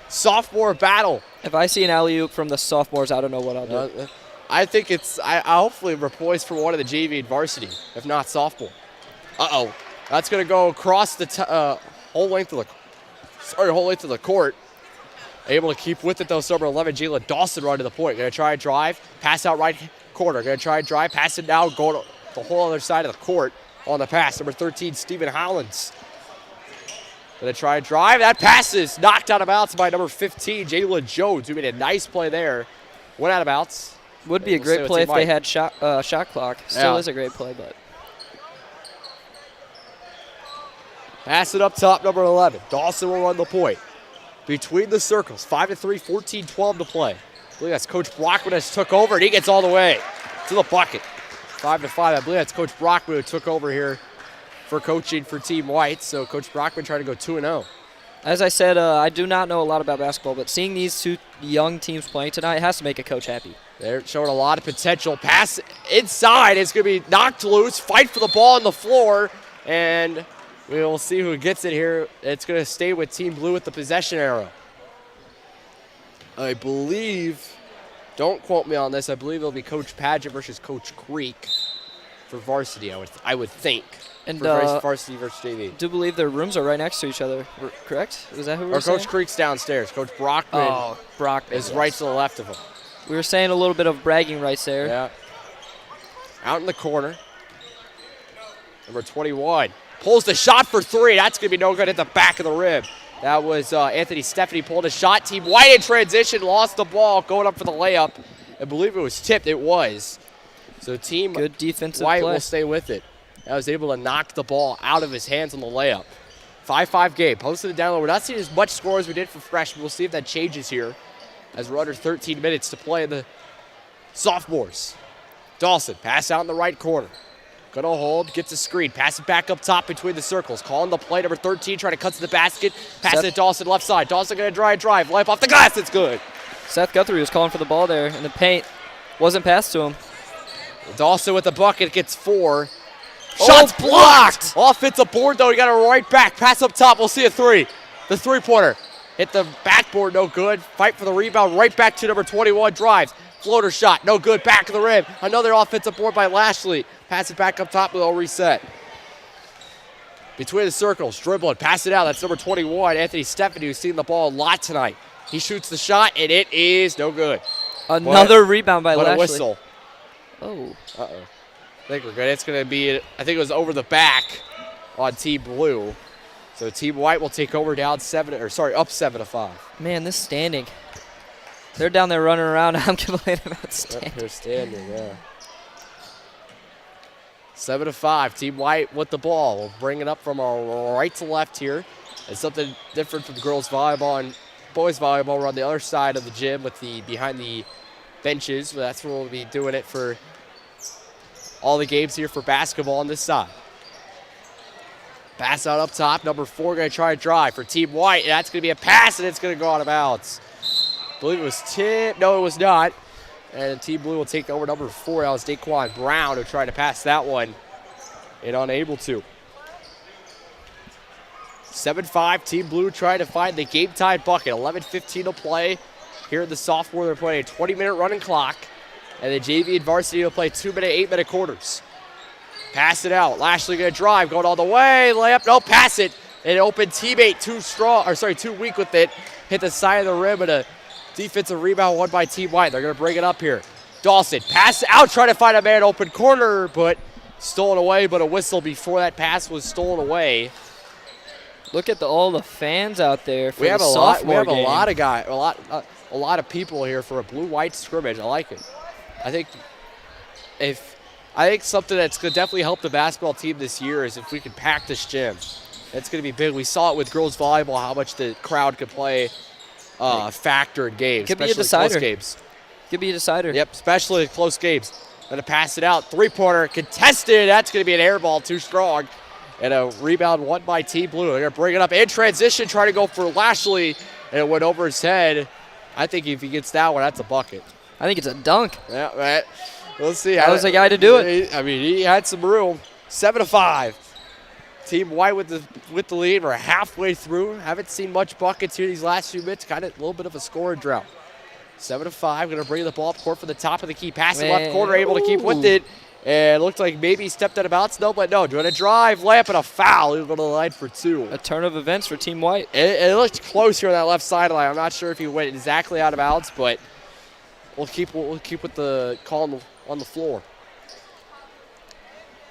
sophomore battle. If I see an alley-oop from the sophomores, I don't know what I'll do. I think it's hopefully we're poised for one of the JV and varsity, if not sophomore. Uh-oh. That's going to go across the whole length of the court. Able to keep with it, though, number 11, Jalen Dawson, right to the point. Going to try and drive, pass out right corner. Going to try and drive, pass it now, going the whole other side of the court on the pass. Number 13, Stephen Hollins. Going to try and drive. That pass is knocked out of bounds by number 15, Jalen Jones, who made a nice play there. Went out of bounds. Would be a great play if they had shot clock. Still is a great play, but. Pass it up top, number 11. Dawson will run the point. Between the circles, 5-3, 14-12 to play. I believe that's Coach Brockman has took over, and he gets all the way to the bucket. 5-5. I believe that's Coach Brockman who took over here for coaching for Team White. So Coach Brockman trying to go 2-0. As I said, I do not know a lot about basketball, but seeing these two young teams playing tonight has to make a coach happy. They're showing a lot of potential. Pass inside. It's going to be knocked loose. Fight for the ball on the floor. And we will see who gets it here. It's going to stay with Team Blue with the possession arrow. I believe, don't quote me on this, I believe it'll be Coach Padgett versus Coach Creek for varsity, I would think. And for varsity versus JV. I do believe their rooms are right next to each other, correct? Is that who we were saying? Coach Creek's downstairs. Coach Brockman, is right to the left of him. We were saying a little bit of bragging rights there. Yeah. Out in the corner. Number 21. Pulls the shot for 3. That's going to be no good at the back of the rim. That was Anthony Stephanie pulled a shot. Team White in transition. Lost the ball. Going up for the layup. I believe it was tipped. It was. So Team good defensive White play. Will stay with it. I was able to knock the ball out of his hands on the layup. 5-5 game. Posted it down low. We're not seeing as much score as we did for freshmen. We'll see if that changes here as we're under 13 minutes to play in the sophomores. Dawson, pass out in the right corner. Gonna hold, gets a screen. Pass it back up top between the circles. Calling the play, number 13, trying to cut to the basket. Pass it to Dawson, left side. Dawson gonna drive. Layup off the glass, it's good. Seth Guthrie was calling for the ball there in the paint. Wasn't passed to him. Dawson with the bucket, gets 4. Shots blocked! Offensive board, though. He got it right back. Pass up top. We'll see a 3. The three-pointer. Hit the backboard, no good. Fight for the rebound. Right back to number 21. Drives. Floater shot, no good. Back of the rim. Another offensive board by Lashley. Pass it back up top. We'll reset. Between the circles. Dribbling. Pass it out. That's number 21. Anthony Stephanie, who's seen the ball a lot tonight. He shoots the shot, and it is no good. Another rebound by Lashley. What a whistle. Oh. Uh-oh. I think we're good. It's going to be, I think it was over the back on Team Blue. So Team White will take over up 7-5. Man, this standing. They're down there running around. I'm complaining about standing. They're standing, yeah. 7-5. Team White with the ball. We'll bring it up from our right to left here. It's something different from girls volleyball and boys volleyball. We're on the other side of the gym with the behind the benches. That's where we'll be doing it for all the games here for basketball on this side. Pass out up top. Number 4 going to try to drive for Team White. And that's going to be a pass, and it's going to go out of bounds. I believe it was tipped. No, it was not. And Team Blue will take over number 4. That was Daquan Brown who tried to pass that one and unable to. 7-5. Team Blue trying to find the game-tied bucket. 11:15 to play. Here in the sophomore, they're playing a 20-minute running clock. And the JV and varsity will play 2-minute, 8-minute quarters. Pass it out. Lashley going to drive, going all the way. Layup, no, pass it. An open teammate, too weak with it. Hit the side of the rim, and a defensive rebound won by Team White. They're going to bring it up here. Dawson, pass out, trying to find a man open corner, but stolen away, but a whistle before that pass was stolen away. Look at all the fans out there for we have the a lot. sophomore We have game. a lot of guys, a lot of people here for a blue-white scrimmage. I like it. I think something that's going to definitely help the basketball team this year is if we can pack this gym. It's going to be big. We saw it with girls volleyball, how much the crowd could play factor in games, Could be a especially decider. close games. Could be a decider. Yep, especially in close games. Going to pass it out. Three-pointer contested. That's going to be an air ball, too strong. And a rebound won by Team Blue. They're going to bring it up in transition, try to go for Lashley, and it went over his head. I think if he gets that one, that's a bucket. I think it's a dunk. Yeah, right. We'll see. That was the guy to do it. I mean, he had some room. 7-5. Team White with the lead. We're halfway through. Haven't seen much buckets here these last few minutes. Kind of a little bit of a scoring drought. 7-5. Going to bring the ball up court for the top of the key. Pass it left corner, able to keep with it. And it looked like maybe he stepped out of bounds. No, but no. Doing a drive, layup, and a foul. He'll go to the line for 2. A turn of events for Team White. It looked close here on that left sideline. I'm not sure if he went exactly out of bounds, but we'll keep with the call on the floor.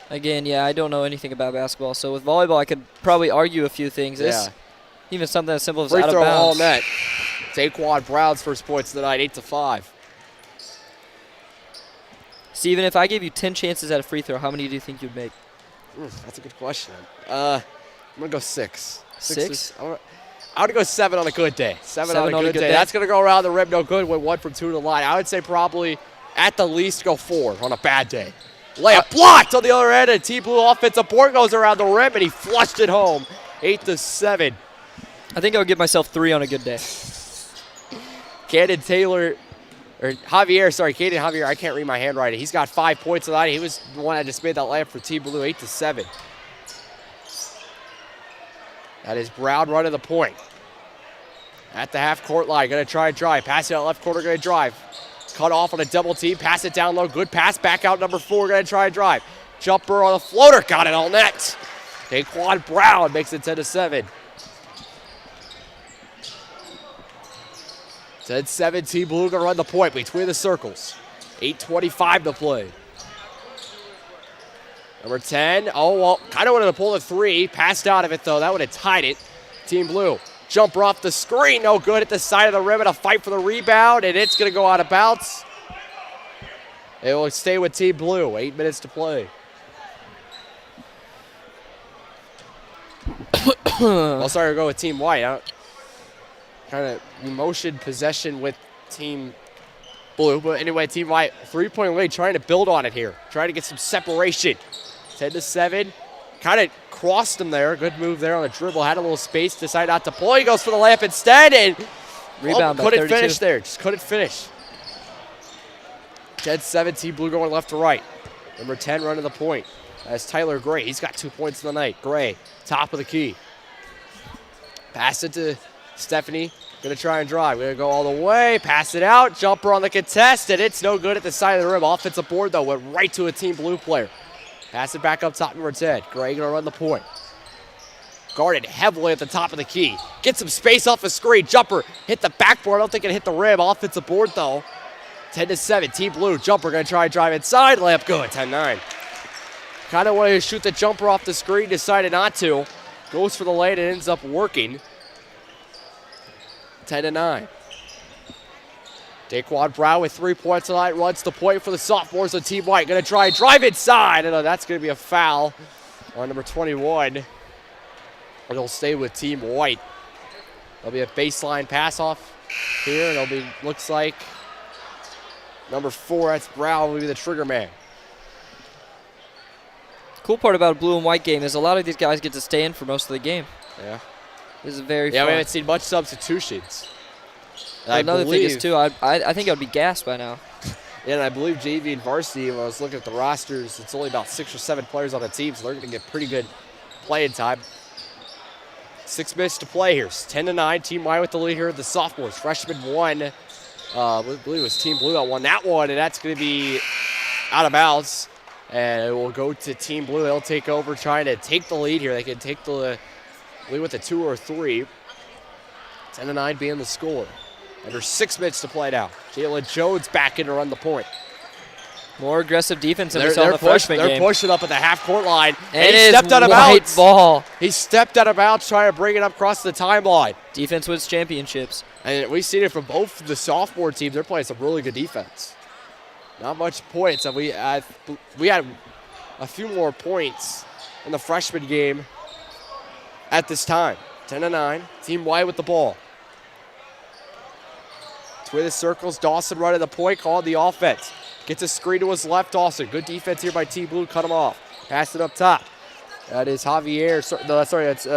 Again, yeah, I don't know anything about basketball, so with volleyball, I could probably argue a few things. Yeah. Even something as simple as Free out of throw all bounds. net. Daquan Brown's first points of the night, 8-5. Steven, if I gave you 10 chances at a free throw, how many do you think you'd make? That's a good question. I'm going to go 6. 6? I'm going to go 7 on a good day. 7 on a good day. day. That's going to go around the rim. No good with 1 from 2 to the line. I would say probably at the least go 4 on a bad day. Layup blocked on the other end, and Team Blue offensive board goes around the rim, and he flushed it home. 8-7. I think I would give myself 3 on a good day. Caden Javier, I can't read my handwriting. He's got 5 points tonight. He was the one that just made that layup for Team Blue, 8-7. That is Brown running the point. At the half-court line, going to try and drive. Pass it out left corner, going to drive. Cut off on a double team, pass it down low. Good pass, back out number 4, going to try and drive. Jumper on the floater, got it all net. Daquan Brown makes it 10-7. 10-7, Team Blue going to run the point between the circles. 8:25 to play. Number 10, kind of wanted to pull the 3. Passed out of it, though. That would have tied it. Team Blue, jumper off the screen. No good at the side of the rim, and a fight for the rebound, and it's going to go out of bounds. It will stay with Team Blue. 8 minutes to play. I'll start to go with Team White. Kind of motion possession with Team Blue. But anyway, Team White, 3-point lead, trying to build on it here. Trying to get some separation. 10-7. Kind of crossed him there. Good move there on the dribble. Had a little space. Decided not to pull. He goes for the layup instead. And rebound by couldn't 32. finish there. Just couldn't finish. 10-7, Team Blue going left to right. Number 10 running the point. That's Tyler Gray. He's got 2 points in the night. Gray, top of the key. Pass it to Stephanie. Going to try and drive. Going to go all the way. Pass it out. Jumper on the contest, and it's no good at the side of the rim. Offensive board, though, went right to a Team Blue player. Pass it back up top, number 10. Gray going to run the point. Guarded heavily at the top of the key. Get some space off the screen. Jumper hit the backboard. I don't think it hit the rim. Offensive board, though. 10-7. Team Blue. Jumper going to try and drive inside. Layup good. 10-9. Kind of wanted to shoot the jumper off the screen. Decided not to. Goes for the lane and ends up working. 10-9. Daquan Brown with 3 points tonight. Runs the point for the sophomores on Team White. Going to try and drive inside. And that's going to be a foul on number 21. It'll stay with Team White. There'll be a baseline pass off here. And it'll be, looks like, number 4, that's Brown, will be the trigger man. Cool part about a blue and white game is a lot of these guys get to stay in for most of the game. Yeah. This is very Yeah, fun. we haven't seen much substitutions. Another thing is, too, I think I'd be gassed by now. Yeah, and I believe JV and varsity, when I was looking at the rosters, it's only about 6 or 7 players on the team, so they're going to get pretty good playing time. 6 minutes to play here. 10-9, Team White with the lead here. The sophomores, freshman 1, I believe it was Team Blue that won that one, and that's going to be out of bounds. And it will go to Team Blue. They'll take over, trying to take the lead here. They can take the lead with a 2 or 3. 10-9 being the score. Under 6 minutes to play now. Jalen Jones back in to run the point. More aggressive defense than we saw in the freshman game. They're pushing up at the half-court line. And he stepped out of bounds. Ball. He stepped out of bounds trying to bring it up across the timeline. Defense wins championships. And we've seen it from both the sophomore teams. They're playing some really good defense. Not much points. And we had a few more points in the freshman game at this time. 10-9. Team White with the ball. Twin circles. Dawson running the point, calling the offense. Gets a screen to his left, Dawson. Good defense here by Team Blue. Cut him off. Pass it up top. That is Javier. That's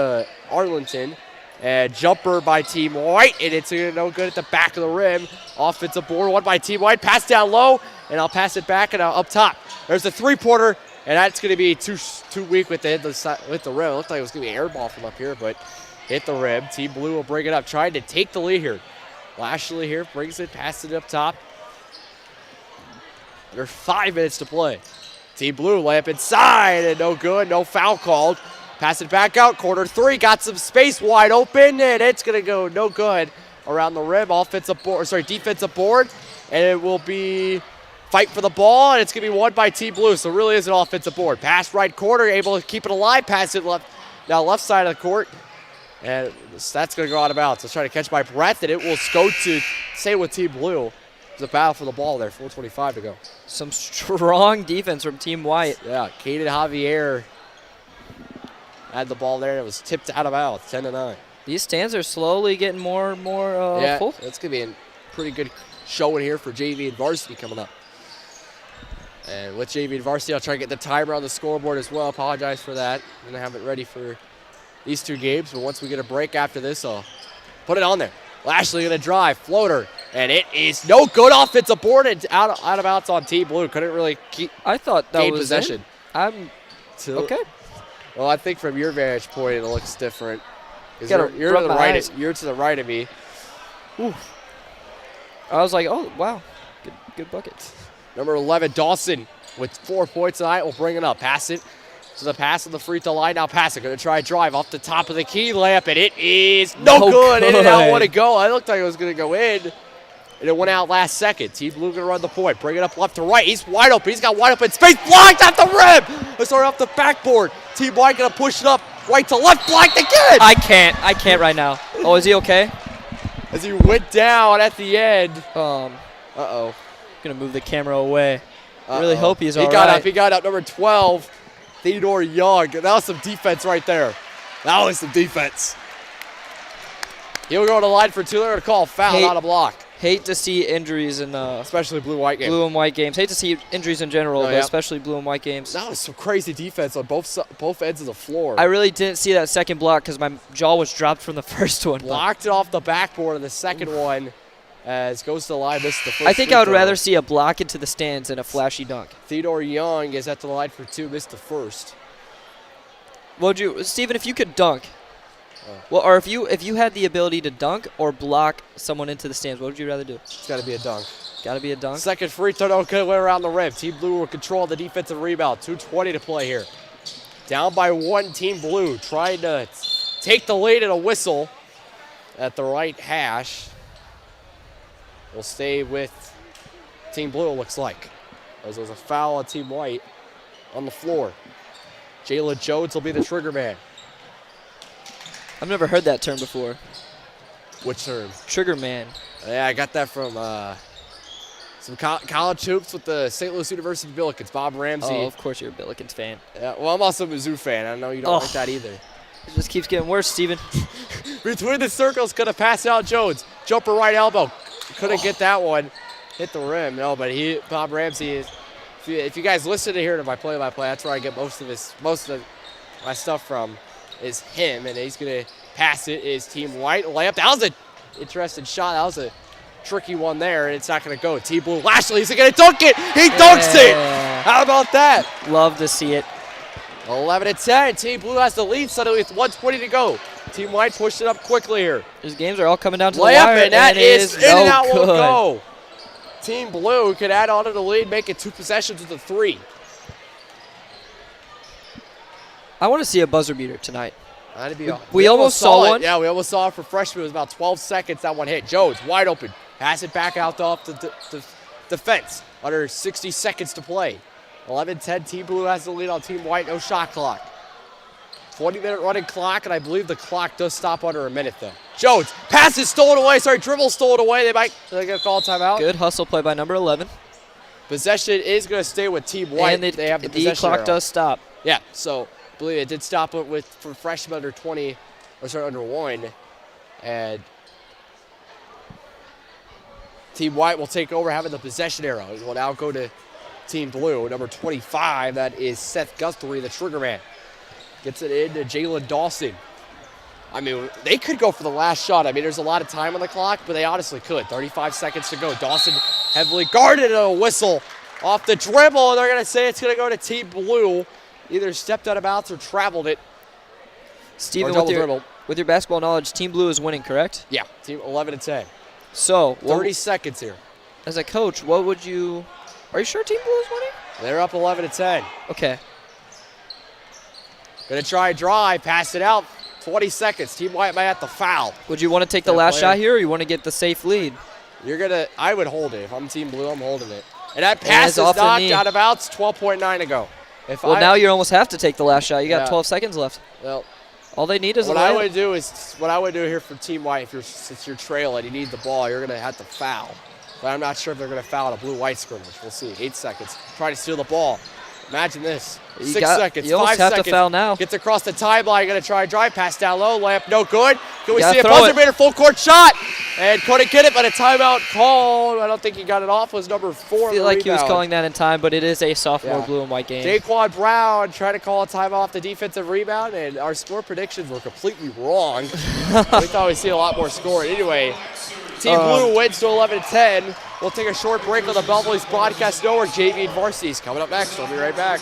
Arlington. And jumper by Team White. And it's no good at the back of the rim. Offensive board, one by Team White. Pass down low. And I'll pass it back and up top. There's a three-pointer. And that's going to be too weak with the rim. It looked like it was going to be an air ball from up here, but hit the rim. Team Blue will bring it up. Trying to take the lead here. Lashley here brings it, passes it up top. There's 5 minutes to play. Team Blue layup inside and no good, no foul called. Pass it back out, corner 3, got some space wide open and it's gonna go no good around the rim. Defensive board, and it will be fight for the ball and it's gonna be won by Team Blue. So it really is an offensive board. Pass right corner, able to keep it alive, pass it left side of the court. And that's going to go out of bounds. Let's try to catch my breath, and it will go to stay with Team Blue. There's a battle for the ball there, 4:25 to go. Some strong defense from Team White. Yeah, Caden Javier had the ball there, and it was tipped out of bounds, 10-9. These stands are slowly getting more and more full. It's going to be a pretty good showing here for JV and varsity coming up. And with JV and varsity, I'll try to get the timer on the scoreboard as well. Apologize for that. I'm going to have it ready for these 2 games, but once we get a break after this, I'll put it on there. Lashley going to drive, floater, and it is no good. Offensive board and out of bounds on Team Blue. Couldn't really keep. I thought that was possession. Okay. Well, I think from your vantage point, it looks different. You're to the right of me. Ooh. I was like, oh wow, good buckets. Number 11, Dawson, with 4 points tonight, will bring it up. Pass it. So the pass on the free throw line, now pass it. Going to try drive off the top of the key, layup, and it is no good. In and out, want to go. It looked like it was going to go in, and it went out last second. Team Blue going to run the point. Bring it up left to right. He's wide open. He's got wide open space. Blocked off the rim. Let's start off the backboard. Team White going to push it up right to left. Blocked again. I can't right now. Oh, is he okay? As he went down at the end. Uh-oh. Going to move the camera away. I really hope he's all right. He got up. Number 12. Theodore Young. That was some defense right there. That was some defense. He'll go to the line for 2. They're going to call a foul, not a block. Hate to see injuries in especially blue-white games. Blue and white games. Hate to see injuries in general, but especially blue and white games. That was some crazy defense on both ends of the floor. I really didn't see that second block because my jaw was dropped from the first one. Blocked it off the backboard, and the second one as goes to the line, missed the first. I think I would rather see a block into the stands than a flashy dunk. Theodore Young is at the line for 2, missed the first. Steven, if you could dunk, or if you had the ability to dunk or block someone into the stands, what would you rather do? It's got to be a dunk. Got to be a dunk? Second free throw, okay, went around the rim. Team Blue will control the defensive rebound. 2:20 to play here. Down by 1, Team Blue trying to take the lead and a whistle at the right hash. We'll stay with Team Blue, it looks like. As there's a foul on Team White on the floor. Jalen Jones will be the trigger man. I've never heard that term before. Which term? Trigger man. Yeah, I got that from some college hoops with the St. Louis University Billikens. Bob Ramsey. Oh, of course you're a Billikens fan. Yeah, well, I'm also a Mizzou fan. I know you don't like that either. It just keeps getting worse, Steven. Between the circles, going to pass out Jones. Jumper right elbow. Couldn't get that one. Hit the rim. No, but Bob Ramsey is. If you guys listen to hear my play-by-play, that's where I get most of my stuff from. Is him, and he's gonna pass it. Is Team White layup? That was an interesting shot. That was a tricky one there, and it's not gonna go. Team Blue. Lashley, he's gonna dunk it. He dunks it. How about that? Love to see it. 11-10. Team Blue has the lead suddenly with 1:20 to go. Team White pushed it up quickly here. These games are all coming down to the layup, wire, and that is in and out won't go. Good. Team Blue could add on to the lead, make it 2 possessions with a 3. I want to see a buzzer beater tonight. We almost saw one. Yeah, we almost saw it for freshmen. It was about 12 seconds that one hit. Jones wide open. Pass it back out off the defense. Under 60 seconds to play. 11-10, Team Blue has the lead on Team White, no shot clock. 20-minute running clock, and I believe the clock does stop under a minute, though. Jones, pass is stolen away. Sorry, dribble stolen away. They're going to call timeout. Good hustle play by number 11. Possession is going to stay with Team White. And they have the the clock does stop. Yeah, so I believe it did stop it for freshmen under 20, or sorry, under 1. And Team White will take over having the possession arrow. It will now go to Team Blue. Number 25, that is Seth Guthrie, the trigger man. Gets it into Jalen Dawson. I mean, they could go for the last shot. I mean, there's a lot of time on the clock, but they honestly could. 35 seconds to go. Dawson heavily guarded, and a whistle off the dribble, and they're going to say it's going to go to Team Blue. Either stepped out of bounds or traveled it. Steven, with your basketball knowledge, Team Blue is winning, correct? Yeah, Team 11-10. So, 30 seconds here. As a coach, what would you... Are you sure Team Blue is winning? They're up 11-10. Okay. Gonna try and drive, pass it out. 20 seconds. Team White might have to foul. Would you want to take the last shot here, or you want to get the safe lead? I would hold it. If I'm Team Blue, I'm holding it. And that pass is knocked out of bounds. 12.9 to go. Now you almost have to take the last shot. You got 12 seconds left. Well, all they need is what I would do here for Team White, since you're trailing, you need the ball, you're gonna have to foul. But I'm not sure if they're gonna foul at a blue-white scrimmage. We'll see. 8 seconds. Try to steal the ball. Imagine this. 6 seconds. You almost 5 have seconds. to foul now. Gets across the timeline. Going to try and drive. Pass down low. Layup no good. Can we see a buzzer beater full court shot? And couldn't get it, but a timeout called. I don't think he got it off. Was number 4. I feel like he was calling that in time, but it is a sophomore blue and white game. Daquan Brown trying to call a timeout off the defensive rebound, and our score predictions were completely wrong. We thought we'd see a lot more scoring. Anyway, Team Blue wins to 11-10. We'll take a short break on the Belleville Broadcast Network. JV and Varsity is coming up next. We'll be right back.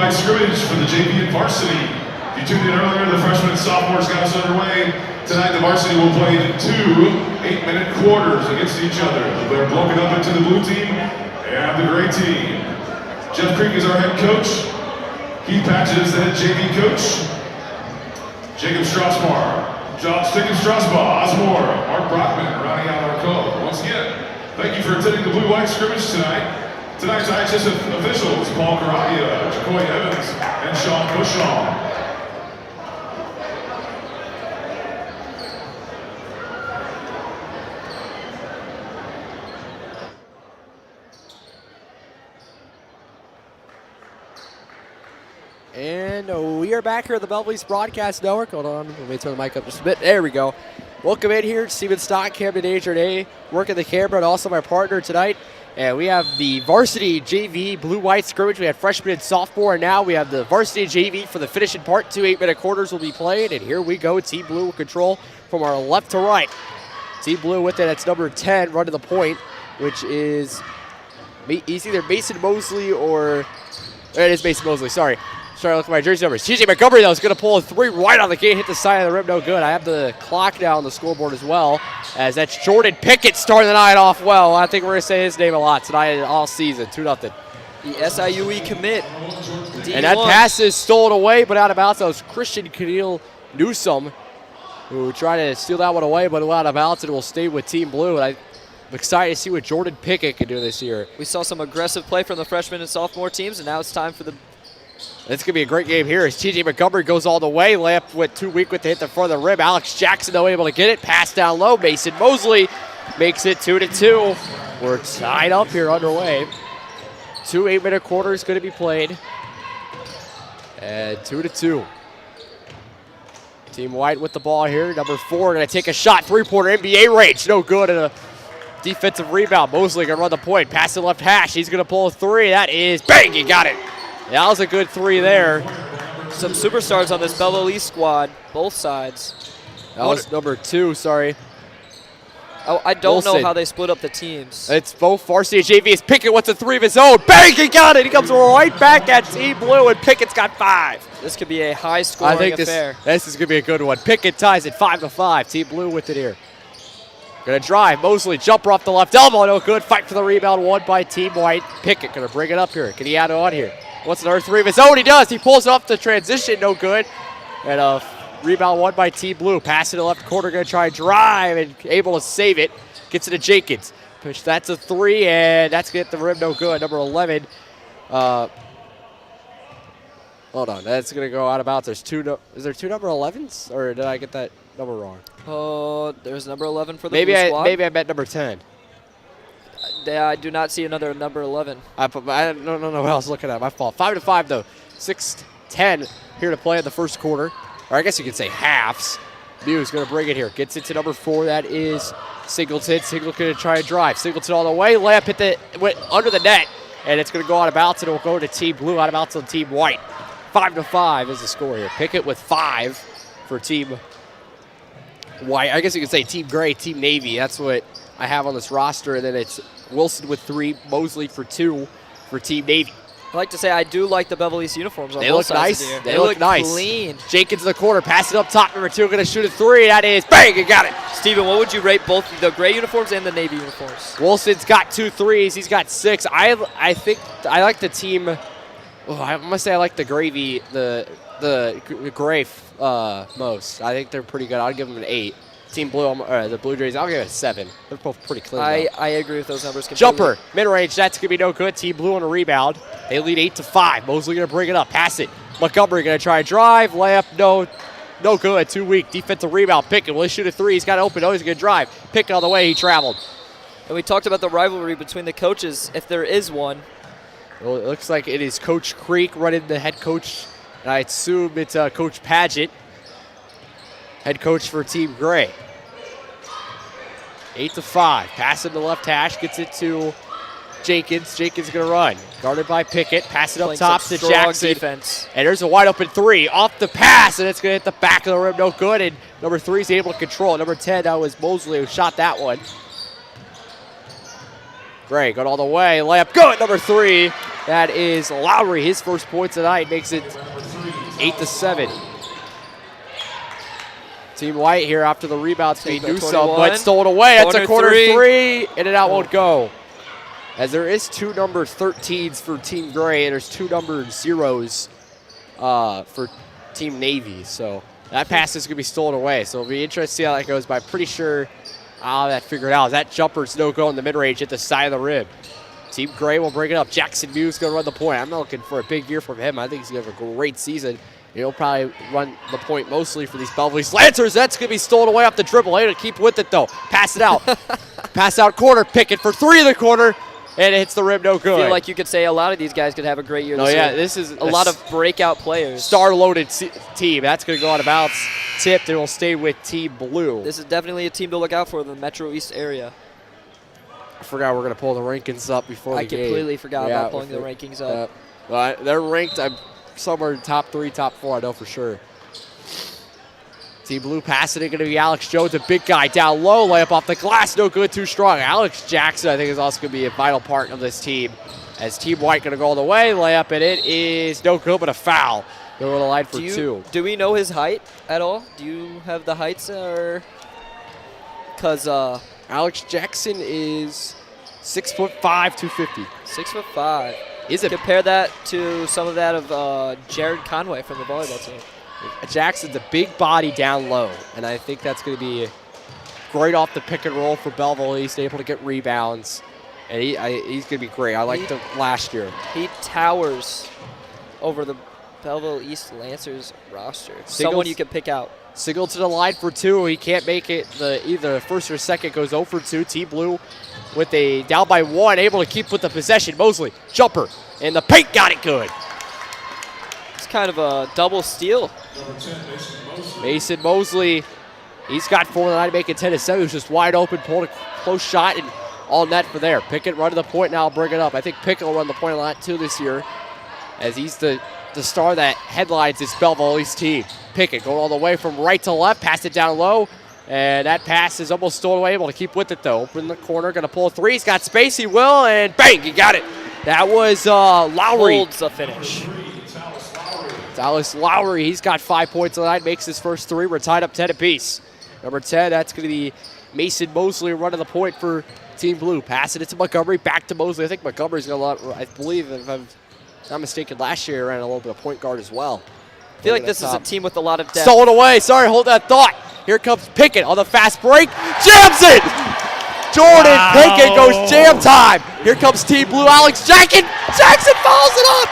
White scrimmage for the JV and varsity. If you tuned in earlier, the freshmen and sophomores got us underway. Tonight, the varsity will play 2 8-minute quarters against each other. They're broken up into the blue team and the gray team. Jeff Creek is our head coach. Keith Patches, the head JV coach. Jacob Strasbaugh, Osmore, Mark Brockman, rounding out our call. Once again, thank you for attending the blue-white scrimmage tonight. Tonight's IHS officials, Paul Carahia, Jacoy Evans, and Sean Bushong. And we are back here at the Belleville Broadcast Network. Hold on, let me turn the mic up just a bit. There we go. Welcome in here, Steven Stock, Camden Desjardins, working the camera, and also my partner tonight. And we have the varsity JV blue-white scrimmage. We had freshman and sophomore, and now we have the varsity JV for the finishing part. 2 8-minute quarters will be played, and here we go. Team Blue will control from our left to right. Team Blue with it, that's number 10, running the point, which is either Mason Mosley or it is Mason Mosley, sorry. Sorry, look at my jersey numbers. TJ Montgomery, though, is going to pull a 3 right on the gate, hit the side of the rim, no good. I have the clock now on the scoreboard as well, as that's Jordan Pickett starting the night off well. I think we're going to say his name a lot tonight and all season, 2-0. The SIUE commit. D1. And that pass is stolen away, but out of bounds. That was Christian Khalil Newsome, who tried to steal that one away, but out of bounds, and will stay with Team Blue. And I'm excited to see what Jordan Pickett can do this year. We saw some aggressive play from the freshman and sophomore teams, and now it's time for the... It's going to be a great game here as T.J. Montgomery goes all the way. Layup went too weak with the hit the front of the rim. Alex Jackson, though, able to get it. Pass down low. Mason Mosley makes it 2-2. We're tied up here underway. 2 8-minute quarters going to be played. And 2-2. Team White with the ball here. Number 4 going to take a shot. 3-pointer NBA range. No good. And a defensive rebound. Mosley going to run the point. Pass to left hash. He's going to pull a 3. That is, bang, he got it. That was a good 3 there. Some superstars on this Belleville East squad, both sides. That was number 2, sorry. Oh, I don't know how they split up the teams. It's both varsity and JV. Is Pickett with a 3 of his own. Bang, he got it. He comes right back at Team Blue, and Pickett's got 5. This could be a high-scoring affair. This is going to be a good one. Pickett ties it 5-5. Team Blue with it here. Going to drive. Mosley, jumper off the left elbow. No good. Fight for the rebound. Won by Team White. Pickett going to bring it up here. Can he add on here? What's another 3 of his own? He does. He pulls off the transition. No good. And a rebound won by Team Blue. Pass to the left corner. Going to try and drive and able to save it. Gets it to Jenkins. Push. That's a 3, and that's going to hit the rim. No good. Number 11. Hold on. That's going to go out of bounds. Is there 2 number 11s? Or did I get that number wrong? Oh, there's number 11 for the Blue squad. Maybe I meant number 10. I do not see another number 11. I don't know what I was looking at. My fault. 5-5 though. 6-10 here to play in the first quarter, or I guess you could say halves. Muse going to bring it here. Gets it to number 4. That is Singleton. Singleton going to try and drive. Singleton all the way. Layup went under the net, and it's going to go out of bounds, and it will go to Team Blue. Out of bounds on Team White. 5-5 is the score here. Pickett with 5 for Team White. I guess you could say Team Gray, Team Navy. That's what I have on this roster, and then it's Wilson with 3, Mosley for 2 for Team Navy. I like to say I do like the Beverly East uniforms on they both look sides nice. of the year. They look nice. Clean. Jenkins in the corner, pass it up top. Number 2 going to shoot a 3. That is, bang, he got it. Steven, what would you rate both the gray uniforms and the Navy uniforms? Wilson's got 2 threes. He's got 6. I think I like the team. I must say I like the gravy, the gray most. I think they're pretty good. I'll give them an 8. Team Blue, the Blue Jays, I'll give it a 7. They're both pretty clean. I agree with those numbers completely. Jumper, mid-range, that's going to be no good. Team Blue on a rebound. They lead 8-5. Mosley going to bring it up, pass it. Montgomery going to try and drive. Layup, no good. Too weak. Defensive rebound. Pickett, will he shoot a 3? He's got it open. Oh, he's going to drive. Pickett on the way. He traveled. And we talked about the rivalry between the coaches, if there is one. Well, it looks like it is Coach Creek running the head coach. And I assume it's Coach Paget, head coach for Team Gray. 8-5. Pass it to the left hash. Gets it to Jenkins. Jenkins going to run. Guarded by Pickett. Pass it up top to Jackson. Defense. And there's a wide open 3 off the pass, and it's going to hit the back of the rim. No good. And number 3 is able to control it. Number 10, that was Mosley who shot that one. Gray going all the way. Layup good. Number 3. That is Lowry. His first point tonight makes it 8-7. Team White here after the rebound. They do something, but stolen away. That's a corner three. In and out won't go. As there is 2 number 13s for Team Gray, and there's 2 number 0s for Team Navy. So that pass is going to be stolen away. So it'll be interesting to see how that goes, but I'm pretty sure I'll have that figured out. That jumper's no go in the mid-range at the side of the rim. Team Gray will bring it up. Jackson Mew's going to run the point. I'm looking for a big year from him. I think he's going to have a great season. He'll probably run the point mostly for these Belleville Lancers. That's going to be stolen away off the dribble. Able to keep with it, though. Pass it out. Pass out corner. Pickett for 3 in the corner. And it hits the rim, no good. I feel like you could say a lot of these guys could have a great year this year. This is a lot of breakout players. Star-loaded team. That's going to go out of bounds. Tipped, and will stay with Team Blue. This is definitely a team to look out for in the Metro East area. I forgot we're going to pull the rankings up before the game. I completely forgot about pulling the rankings up. They're ranked somewhere in top 3, top 4, I know for sure. Team Blue passing it, going to be Alex Jones, a big guy down low, layup off the glass, no good, too strong. Alex Jackson, I think, is also going to be a vital part of this team. As Team White going to go all the way, layup, and it is no good, but a foul. They're going to line for 2. Do we know his height at all? Do you have the heights, or? Because Alex Jackson is 6'5", 250. 6'5". Is it? Compare that to some of that of Jared Conway from the volleyball team. Jackson's a big body down low, and I think that's going to be great off the pick and roll for Belleville. He's able to get rebounds, and he's going to be great. I liked him last year. He towers over the Belleville East Lancers roster. Someone you can pick out. Single to the line for 2. He can't make it. Either first or second goes 0 for 2. Team Blue with a down by 1, able to keep with the possession. Mosley, jumper, and the paint got it good. It's kind of a double steal. Mason Mosley, he's got 4 tonight, making 10-7. He was just wide open, pulled a close shot, and all net for there. Pickett running the point now, bring it up. I think Pickett will run the point a lot too this year, as he's the star that headlines this Belleville East team. Pickett going all the way from right to left, pass it down low, and that pass is almost stolen away. Able to keep with it though. Open the corner, going to pull a 3. He's got space, he will, and bang, he got it. That was Lowry. Holds the finish. Dallas Lowry, he's got 5 points tonight, makes his first 3. We're tied up 10 apiece. Number 10, that's going to be Mason Mosley running the point for Team Blue. Passing it to Montgomery, back to Mosley. I think Montgomery's going to, I believe, if I'm not mistaken, last year ran a little bit of point guard as well. I feel like this is a team with a lot of depth. Stolen away. Sorry, hold that thought. Here comes Pickett on the fast break. Jams it! Jordan Pickett goes jam time. Here comes Team Blue. Alex Jackson follows it up.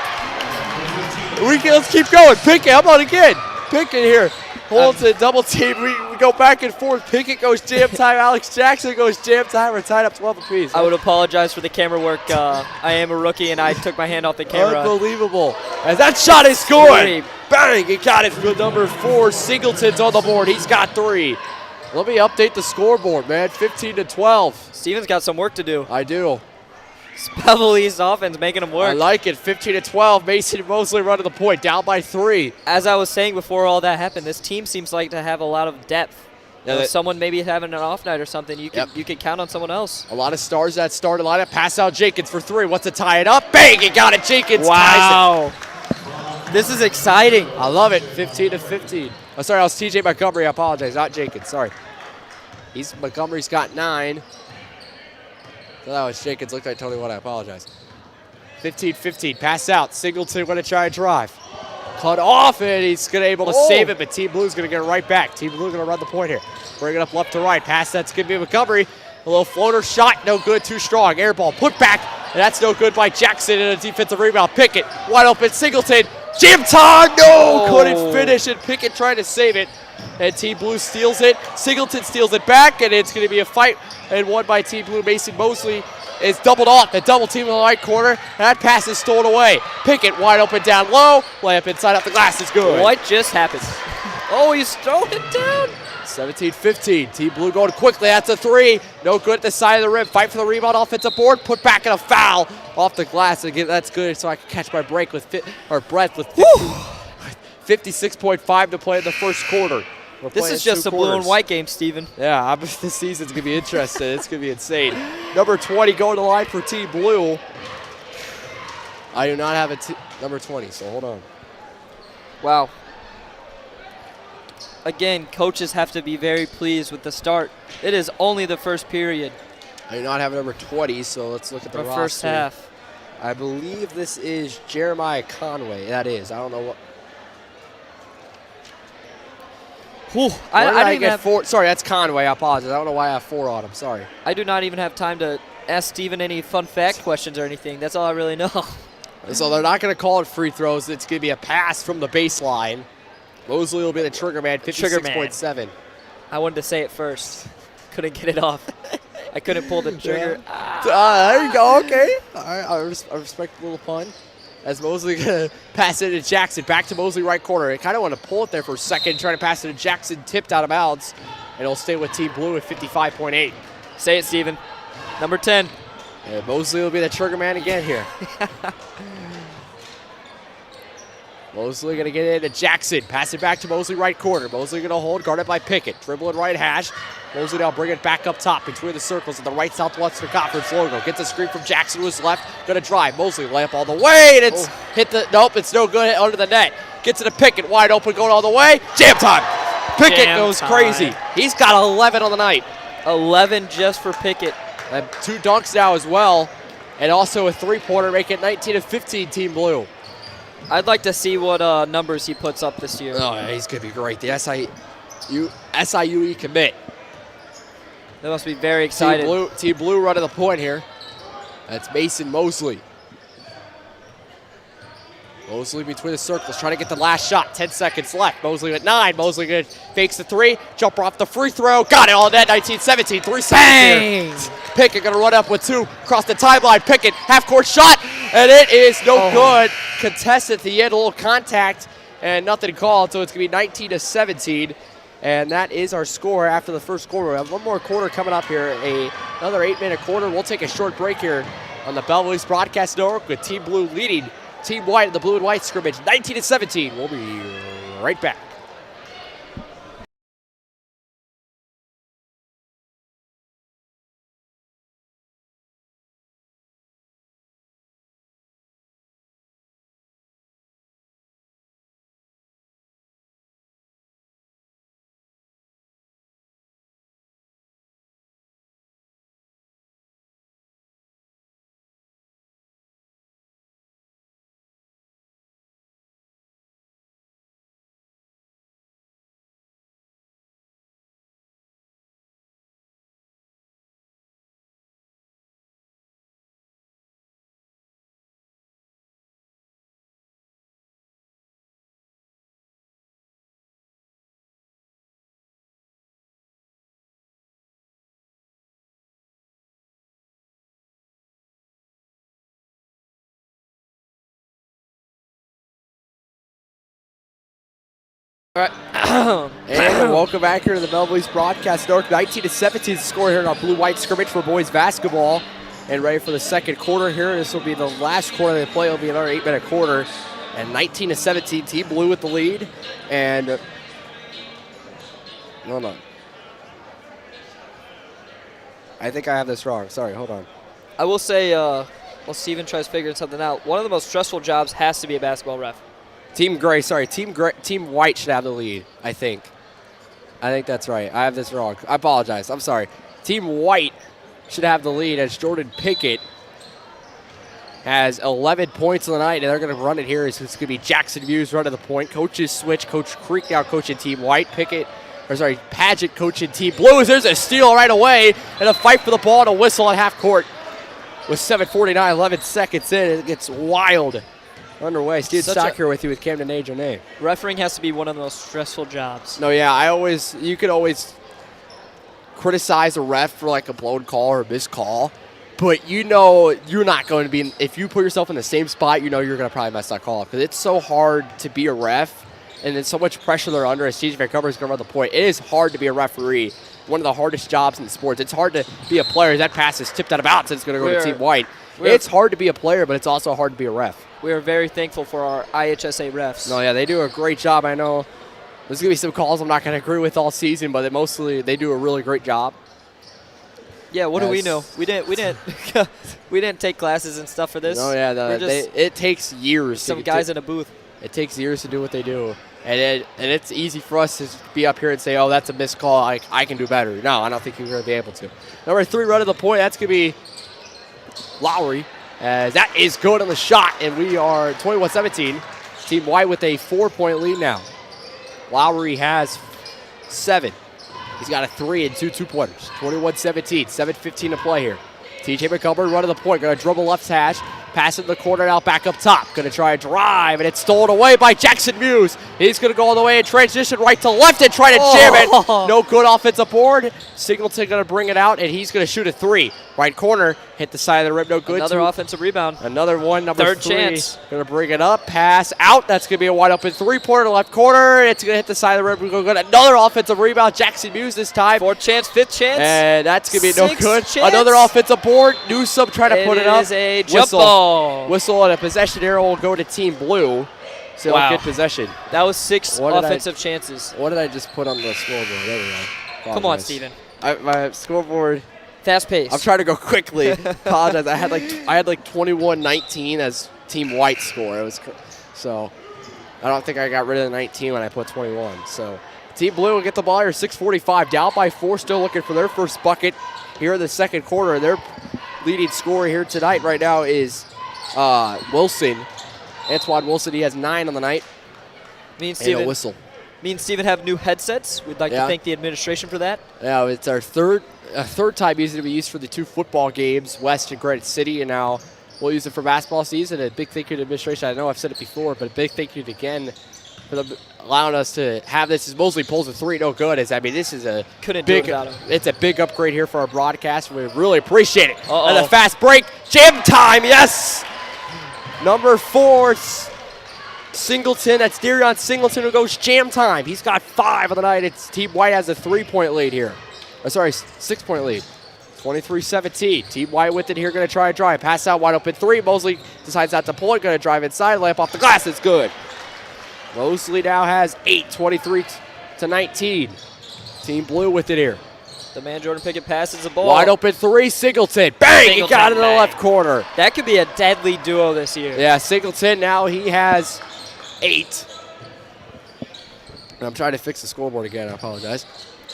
Let's keep going. Pickett, how about again? Pickett here. Holds a double team. We go back and forth. Pickett goes jam time. Alex Jackson goes jam time. We're tied up 12 apiece. I would apologize for the camera work. I am a rookie, and I took my hand off the camera. Unbelievable. As that shot is scored. Bang, he got it for number 4. Singleton's on the board. He's got 3. Let me update the scoreboard, man. 15-12. Steven's got some work to do. I do. Belleville East offense making them work. I like it. 15-12. Mason Mosley running the point, down by 3. As I was saying before all that happened, this team seems like to have a lot of depth. Yeah, someone maybe having an off night or something, you can count on someone else. A lot of stars that started lineup. Pass out Jenkins for 3. Wants to tie it up. Bang! He got it. Jenkins ties it. This is exciting. I love it. 15-15. Oh, sorry, I was TJ Montgomery. I apologize. Not Jenkins. Sorry. Montgomery's got 9. So that was Jenkins. Looked like Tony Watt. I apologize. 15-15. Pass out. Singleton going to try and drive. Cut off, and he's going to able to save it, but Team Blue's going to get it right back. Team Blue going to run the point here. Bring it up left to right. Pass that's going to be Montgomery. A little floater shot. No good. Too strong. Air ball. Put back. And that's no good by Jackson and a defensive rebound. Pickett. Wide open. Singleton. Jam time. No. Couldn't finish it. Pickett trying to save it. And Team Blue steals it. Singleton steals it back, and it's going to be a fight and won by Team Blue. Mason Mosley is doubled off. The double team in the right corner. That pass is stolen away. Pickett wide open down low. Layup inside off the glass is good. What just happened? Oh, he's throwing it down. 17-15. Team Blue going quickly. That's a 3. No good at the side of the rim. Fight for the rebound. Offensive board. Put back in a foul off the glass. Again, that's good, so I can catch my break with breath with 56.5 to play in the first quarter. This is just a blue and white game, Steven. Yeah, this season's going to be interesting. It's going to be insane. Number 20 going to the line for Team Blue. I do not have a number 20, so hold on. Wow. Again, coaches have to be very pleased with the start. It is only the first period. I do not have a number 20, so let's look at the roster. First half. I believe this is Jeremiah Conway. That is. I don't know what. Whew, I didn't get have 4. Sorry, that's Conway. I apologize. I don't know why I have 4 on him. Sorry. I do not even have time to ask Steven any fun fact questions or anything. That's all I really know. So they're not going to call it free throws. It's going to be a pass from the baseline. Mosley will be the trigger man, 56.7. I wanted to say it first. Couldn't get it off. I couldn't pull the trigger. Yeah. There you go. Okay. All right. I respect the little pun. As Mosley going to pass it to Jackson. Back to Mosley, right corner. I kind of want to pull it there for a second, trying to pass it to Jackson, tipped out of bounds. And it'll stay with Team Blue at 55.8. Say it, Steven. Number 10. And Mosley will be the trigger man again here. Mosley going to get it to Jackson. Pass it back to Mosley, right corner. Mosley going to hold, guarded by Pickett. Dribbling right hash. Mosley now bring it back up top between the circles at the right Southwestern Conference logo. Gets a screen from Jackson to his left. Going to drive. Mosley layup all the way. And it's hit the, nope, it's no good, under the net. Gets it to Pickett, wide open, going all the way. Jam time. Pickett goes crazy. He's got 11 on the night. 11 just for Pickett. And 2 dunks now as well. And also a 3-pointer, make it 19-15 Team Blue. I'd like to see what numbers he puts up this year. Oh, yeah, he's going to be great. The SIUE commit. They must be very excited. Team Blue running the point here. That's Mason Mosley. Mosley between the circles, trying to get the last shot. 10 seconds left. Mosley at 9. Mosley good. Fakes the 3. Jumper off the free throw. Got it all net. 19-17. 3 seconds here. Pickett going to run up with 2. Across the timeline. Pickett, half-court shot. And it is no good. Contested at the end. A little contact and nothing called. So it's going to be 19-17. And that is our score after the first quarter. We have one more quarter coming up here. Another 8-minute quarter. We'll take a short break here on the Belleville Broadcast Network with Team Blue leading Team White in the blue and white scrimmage, 19-17. We'll be right back. All right. And welcome back here to the Belleville Broadcast Network. 19-17 score here in our blue-white scrimmage for boys basketball. And ready for the second quarter here. This will be the last quarter they play. It'll be another 8-minute quarter. And 19-17, Team Blue with the lead. And hold on. I think I have this wrong. Sorry, hold on. I will say, while Steven tries figuring something out, one of the most stressful jobs has to be a basketball ref. Team White should have the lead, I think. I think that's right. I have this wrong. I apologize. I'm sorry. Team White should have the lead as Jordan Pickett has 11 points on the night, and they're going to run it here. It's going to be Jackson Muse running the point. Coaches switch. Coach Creek now coaching Team White. Paget coaching Team Blues. There's a steal right away, and a fight for the ball and a whistle at half court. With 7:49, 11 seconds in, it gets wild. Underway. Steve Stock here with you with Camden Ajonay. Refereeing has to be one of the most stressful jobs. No, yeah, you could always criticize a ref for like a blown call or a missed call, but you know you're not going to be, if you put yourself in the same spot, you know you're going to probably mess that call up because it's so hard to be a ref and there's so much pressure they're under as TJ Vancouver is going to run the point. It is hard to be a referee. One of the hardest jobs in sports. It's hard to be a player. That pass is tipped out of bounds. It's going to go to Team White. It's hard to be a player, but it's also hard to be a ref. We are very thankful for our IHSA refs. No, yeah, they do a great job. I know there's going to be some calls I'm not going to agree with all season, but they do a really great job. Yeah, what do we know? We didn't we didn't take classes and stuff for this. Oh yeah, it takes years. Some guys in a booth. It takes years to do what they do, and it's easy for us to be up here and say, oh, that's a missed call. I can do better. No, I don't think you're going to be able to. Number 3 run of the point. That's going to be Lowry, as that is good on the shot, and we are 21-17. Team White with a 4-point lead now. Lowry has 7. He's got a 3 and 2 two-pointers. 21-17, 7:15 to play here. TJ Montgomery running the point, going to dribble left hash, pass in the corner now, back up top. Going to try a drive, and it's stolen away by Jackson Muse. He's going to go all the way and transition right to left and try to jam it. No good offensive board. Singleton going to bring it out, and he's going to shoot a 3. Right corner, hit the side of the rim, no good. Another offensive rebound. Another one, number 3rd 3. chance. Going to bring it up, pass out. That's going to be a wide open 3-pointer left corner. It's going to hit the side of the rim. We're going to get another offensive rebound. Jackson Muse this time. 4th chance, 5th chance. And that's going to be no good. Chance. Another offensive board. Newsome trying to put it up. It is a jump ball. Whistle and a possession arrow will go to Team Blue. So wow. Good possession. That was 6 offensive chances. What did I just put on the scoreboard? There we go. Come on, Steven. My scoreboard. Fast pace. I'm trying to go quickly. Apologize. I had like 21-19 as Team White score. It was so I don't think I got rid of the 19 when I put 21. So Team Blue will get the ball here. 6:45 down by 4. Still looking for their first bucket here in the second quarter. Their leading scorer here tonight right now is Wilson. Antoine Wilson. He has 9 on the night. Me and Steven, a whistle. Me and Steven have new headsets. We'd like to thank the administration for that. Yeah, it's our third time using it. We used for the 2 football games, West and Granite City, and now we'll use it for basketball season. A big thank you to the administration. I know I've said it before, but a big thank you again for allowing us to have this. As Mosley pulls a 3, no good. This is a it's a big upgrade here for our broadcast. We really appreciate it. And a fast break, jam time, yes. Number 4. Singleton, that's Darion Singleton who goes jam time. He's got 5 on the night. It's Team White has a 3-point lead here. 6-point lead. 23-17. Team White with it here, going to try a drive. Pass out, wide open 3. Mosley decides not to pull it. Going to drive inside, layup off the glass. It's good. Mosley now has 8, 23-19. Team Blue with it here. The man Jordan Pickett passes the ball. Wide open 3, Singleton. Bang! He got it in the left corner. That could be a deadly duo this year. Yeah, Singleton now he has 8. I'm trying to fix the scoreboard again. I apologize.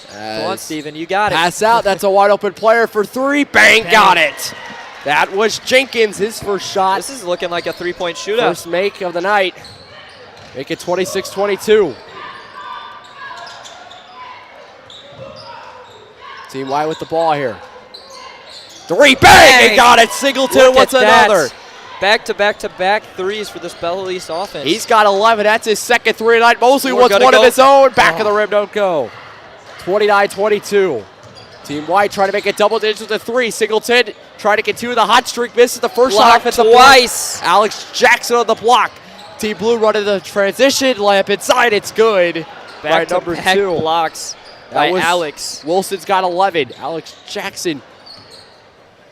Come on, Steven. You got it. Pass out. That's a wide open player for 3. Bang! Got it. That was Jenkins, his first shot. This is looking like a 3-point shootout. First make of the night. Make it 26-22. Team White with the ball here. 3. Bang! He got it. Singleton. What's another? Back-to-back-to-back 3s for this Belleville East offense. He's got 11. That's his second 3 tonight. Mosley wants one of his own. Back of the rim, don't go. 29-22. Team White trying to make it double digits with a 3. Singleton trying to continue the hot streak. Misses the first shot. Twice. Alex Jackson on the block. Team Blue running the transition. Layup inside. It's good. Back to number 2. Blocks by Alex. Wilson's got 11. Alex Jackson.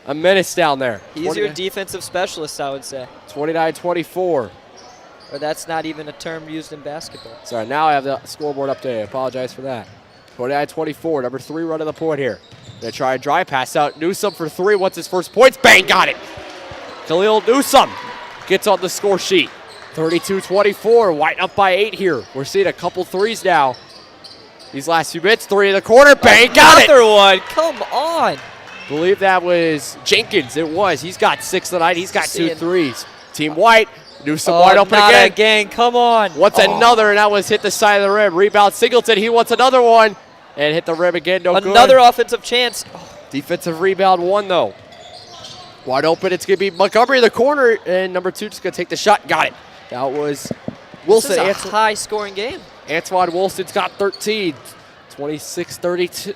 A menace down there. He's your defensive specialist, I would say. 29-24. Or that's not even a term used in basketball. Sorry, now I have the scoreboard updated. I apologize for that. 29-24. Number 3 running the point here. Gonna try a drive pass out. Newsome for 3. What's his first points? Bang! Got it. Khalil Newsome gets on the score sheet. 32-24. White up by 8 here. We're seeing a couple 3s now. These last few minutes. 3 in the corner. Bang! Got it. Another one. Come on. Believe that was Jenkins. It was. He's got 6 tonight. He's got 2 3s. Team White. Newsome wide open again. Come on. What's another? And that was hit the side of the rim. Rebound Singleton. He wants another one. And hit the rim again. No good. Another offensive chance. Defensive rebound 1, though. Wide open. It's going to be Montgomery in the corner. And number 2 just going to take the shot. Got it. That was Wilson. This is a high-scoring game. Antoine Wilson's got 13. 26-32.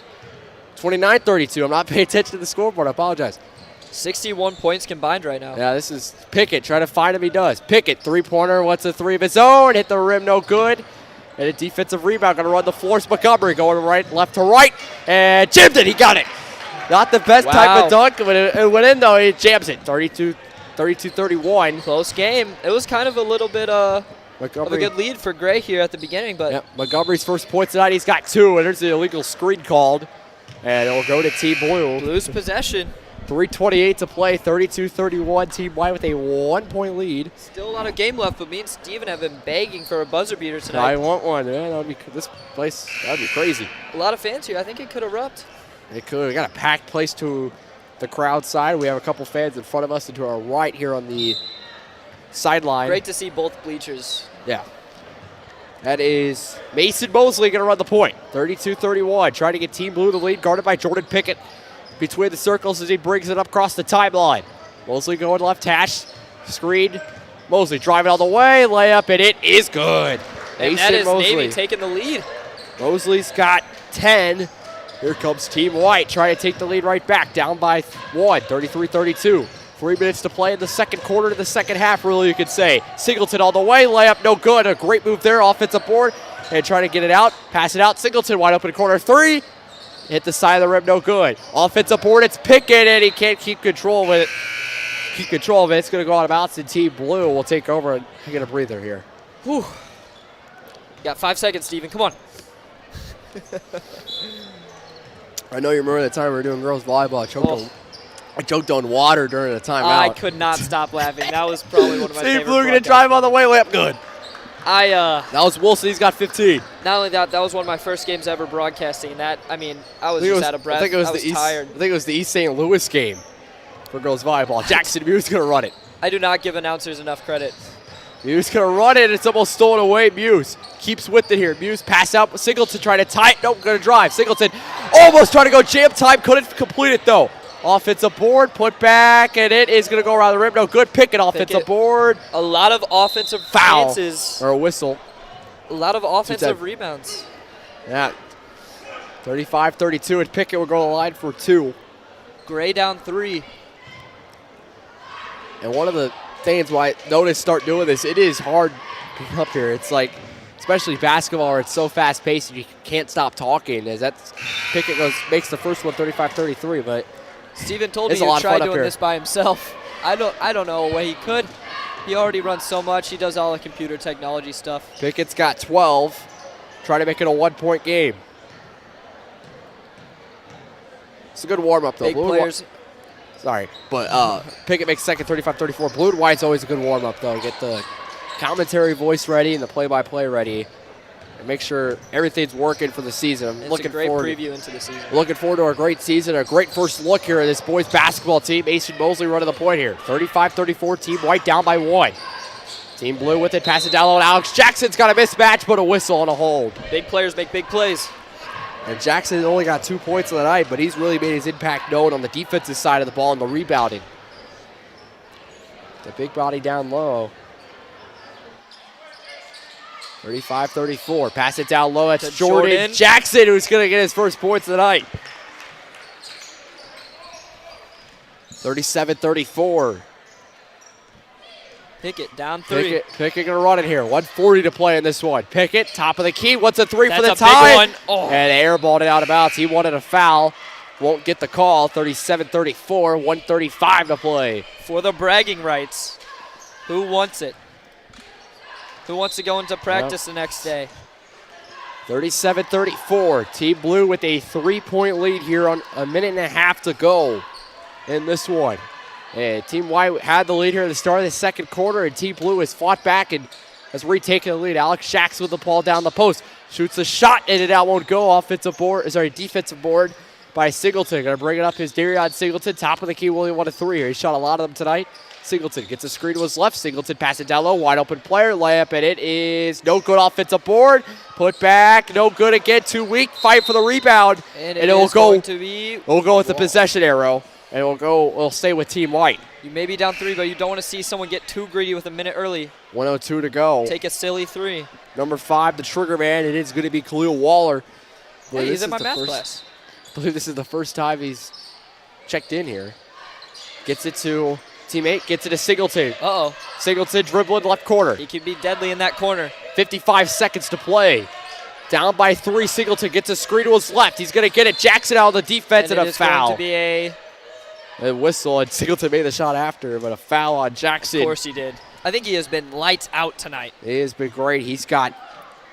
29-32. I'm not paying attention to the scoreboard. I apologize. 61 points combined right now. Yeah, this is Pickett trying to find him. He does. Pickett, 3-pointer. What's a 3 of his own? Hit the rim. No good. And a defensive rebound. Going to run the floor. Montgomery going left to right. And jammed it. He got it. Not the best type of dunk. When it went in, though, he jams it. 32-31. Close game. It was kind of a little bit of a good lead for Gray here at the beginning. But Montgomery's first points tonight. He's got 2. And there's the illegal screen called. And it'll go to Team Blue. Blues possession. 3:28 to play, 32-31. Team White with a 1-point lead. Still a lot of game left, but me and Steven have been begging for a buzzer beater tonight. I want one, man. This place, that'd be crazy. A lot of fans here. I think it could erupt. It could. We got a packed place to the crowd side. We have a couple fans in front of us and to our right here on the sideline. Great to see both bleachers. Yeah. That is Mason Mosley going to run the point. 32-31. Trying to get Team Blue the lead, guarded by Jordan Pickett between the circles as he brings it up across the timeline. Mosley going left hash. Screen. Mosley driving all the way. Layup, and it is good. And that is Navy taking the lead. Mosley's got 10. Here comes Team White trying to take the lead right back. Down by 1, 33-32. 3 minutes to play in the second quarter to the second half, really, you could say. Singleton all the way. Layup, no good. A great move there. Offensive board. And trying to get it out. Pass it out. Singleton wide open corner 3. Hit the side of the rim, no good. Offensive board, it's Pickett, and he can't keep control of it. It's going to go out of bounds, and Team Blue will take over and get a breather here. Whew. Got 5 seconds, Steven. Come on. I know you remember the time we were doing girls volleyball. I choked on water during the timeout. I could not stop laughing. That was probably one of my favorite. Team Blue going to drive on the way, layup good. That was Wilson. He's got 15. Not only that was one of my first games ever broadcasting. And I was just out of breath. I was tired. I think it was the East St. Louis game for girls volleyball. Jackson Muse going to run it. I do not give announcers enough credit. Muse going to run it. It's almost stolen away. Muse keeps with it here. Muse pass out. Singleton trying to tie it. Nope, going to drive. Singleton almost trying to go jam time. Couldn't complete it, though. Offensive board, put back, and it is going to go around the rim. No good. Pickett, offensive board. A lot of offensive foul chances. Or a whistle. A lot of offensive rebounds. Yeah. 35-32, and Pickett will go to the line for 2. Gray down 3. And one of the things why I noticed start doing this, it is hard picking up here. It's like, especially basketball, where it's so fast-paced and you can't stop talking. As Pickett makes the first one 35-33, but Steven told me he tried doing this by himself. I don't know a way he could. He already runs so much. He does all the computer technology stuff. Pickett's got 12. Try to make it a 1-point game. It's a good warm-up, though. Big players. Sorry, but Pickett makes second 35-34. Blue and white's always a good warm-up, though. Get the commentary voice ready and the play-by-play ready. And make sure everything's working for the season. It's a great preview into the season. Looking forward to a great season, a great first look here at this boys basketball team. Mason Mosley running the point here. 35-34, Team White down by 1. Team Blue with it, pass it down low, and Alex Jackson's got a mismatch, but a whistle and a hold. Big players make big plays. And Jackson only got 2 points of the night, but he's really made his impact known on the defensive side of the ball and the rebounding. The big body down low. 35-34. Pass it down low. That's Jordan Jackson, who's going to get his first points of the night. 37-34. Pickett down 3. Pickett going to run it here. 1:40 to play in this one. Pickett, top of the key. What's a 3 for the tie? tie? Oh. And airballed it out of bounds. He wanted a foul. Won't get the call. 37-34. 1:35 to play. For the bragging rights. Who wants it? Who wants to go into practice the next day? 37-34. Team Blue with a 3-point lead here on a minute and a half to go in this one. And Team White had the lead here at the start of the second quarter, and Team Blue has fought back and has retaken the lead. Alex Shax with the ball down the post. Shoots a shot, and it out won't go. Defensive board by Singleton. Going to bring it up. His Darion Singleton, top of the key, William 1-3 here. He shot a lot of them tonight. Singleton gets a screen to his left. Singleton pass it down low. Wide open player. Layup, and it is no good. Offensive board. Put back. No good again. Too weak. Fight for the rebound. And it will go. We'll go with the possession arrow. And we'll stay with Team White. You may be down 3, but you don't want to see someone get too greedy with a minute early. 1:02 to go. Take a silly 3. Number 5, the trigger man. It is going to be Khalil Waller. Hey, he's in my math class. I believe this is the first time he's checked in here. Gets it to teammate, gets it to Singleton. Uh-oh. Singleton dribbling left corner. He can be deadly in that corner. 55 seconds to play. Down by 3, Singleton gets a screen to his left. He's going to get it. Jackson out of the defense and a foul. Going to be a whistle, and Singleton made the shot after, but a foul on Jackson. Of course he did. I think he has been lights out tonight. He has been great. He's got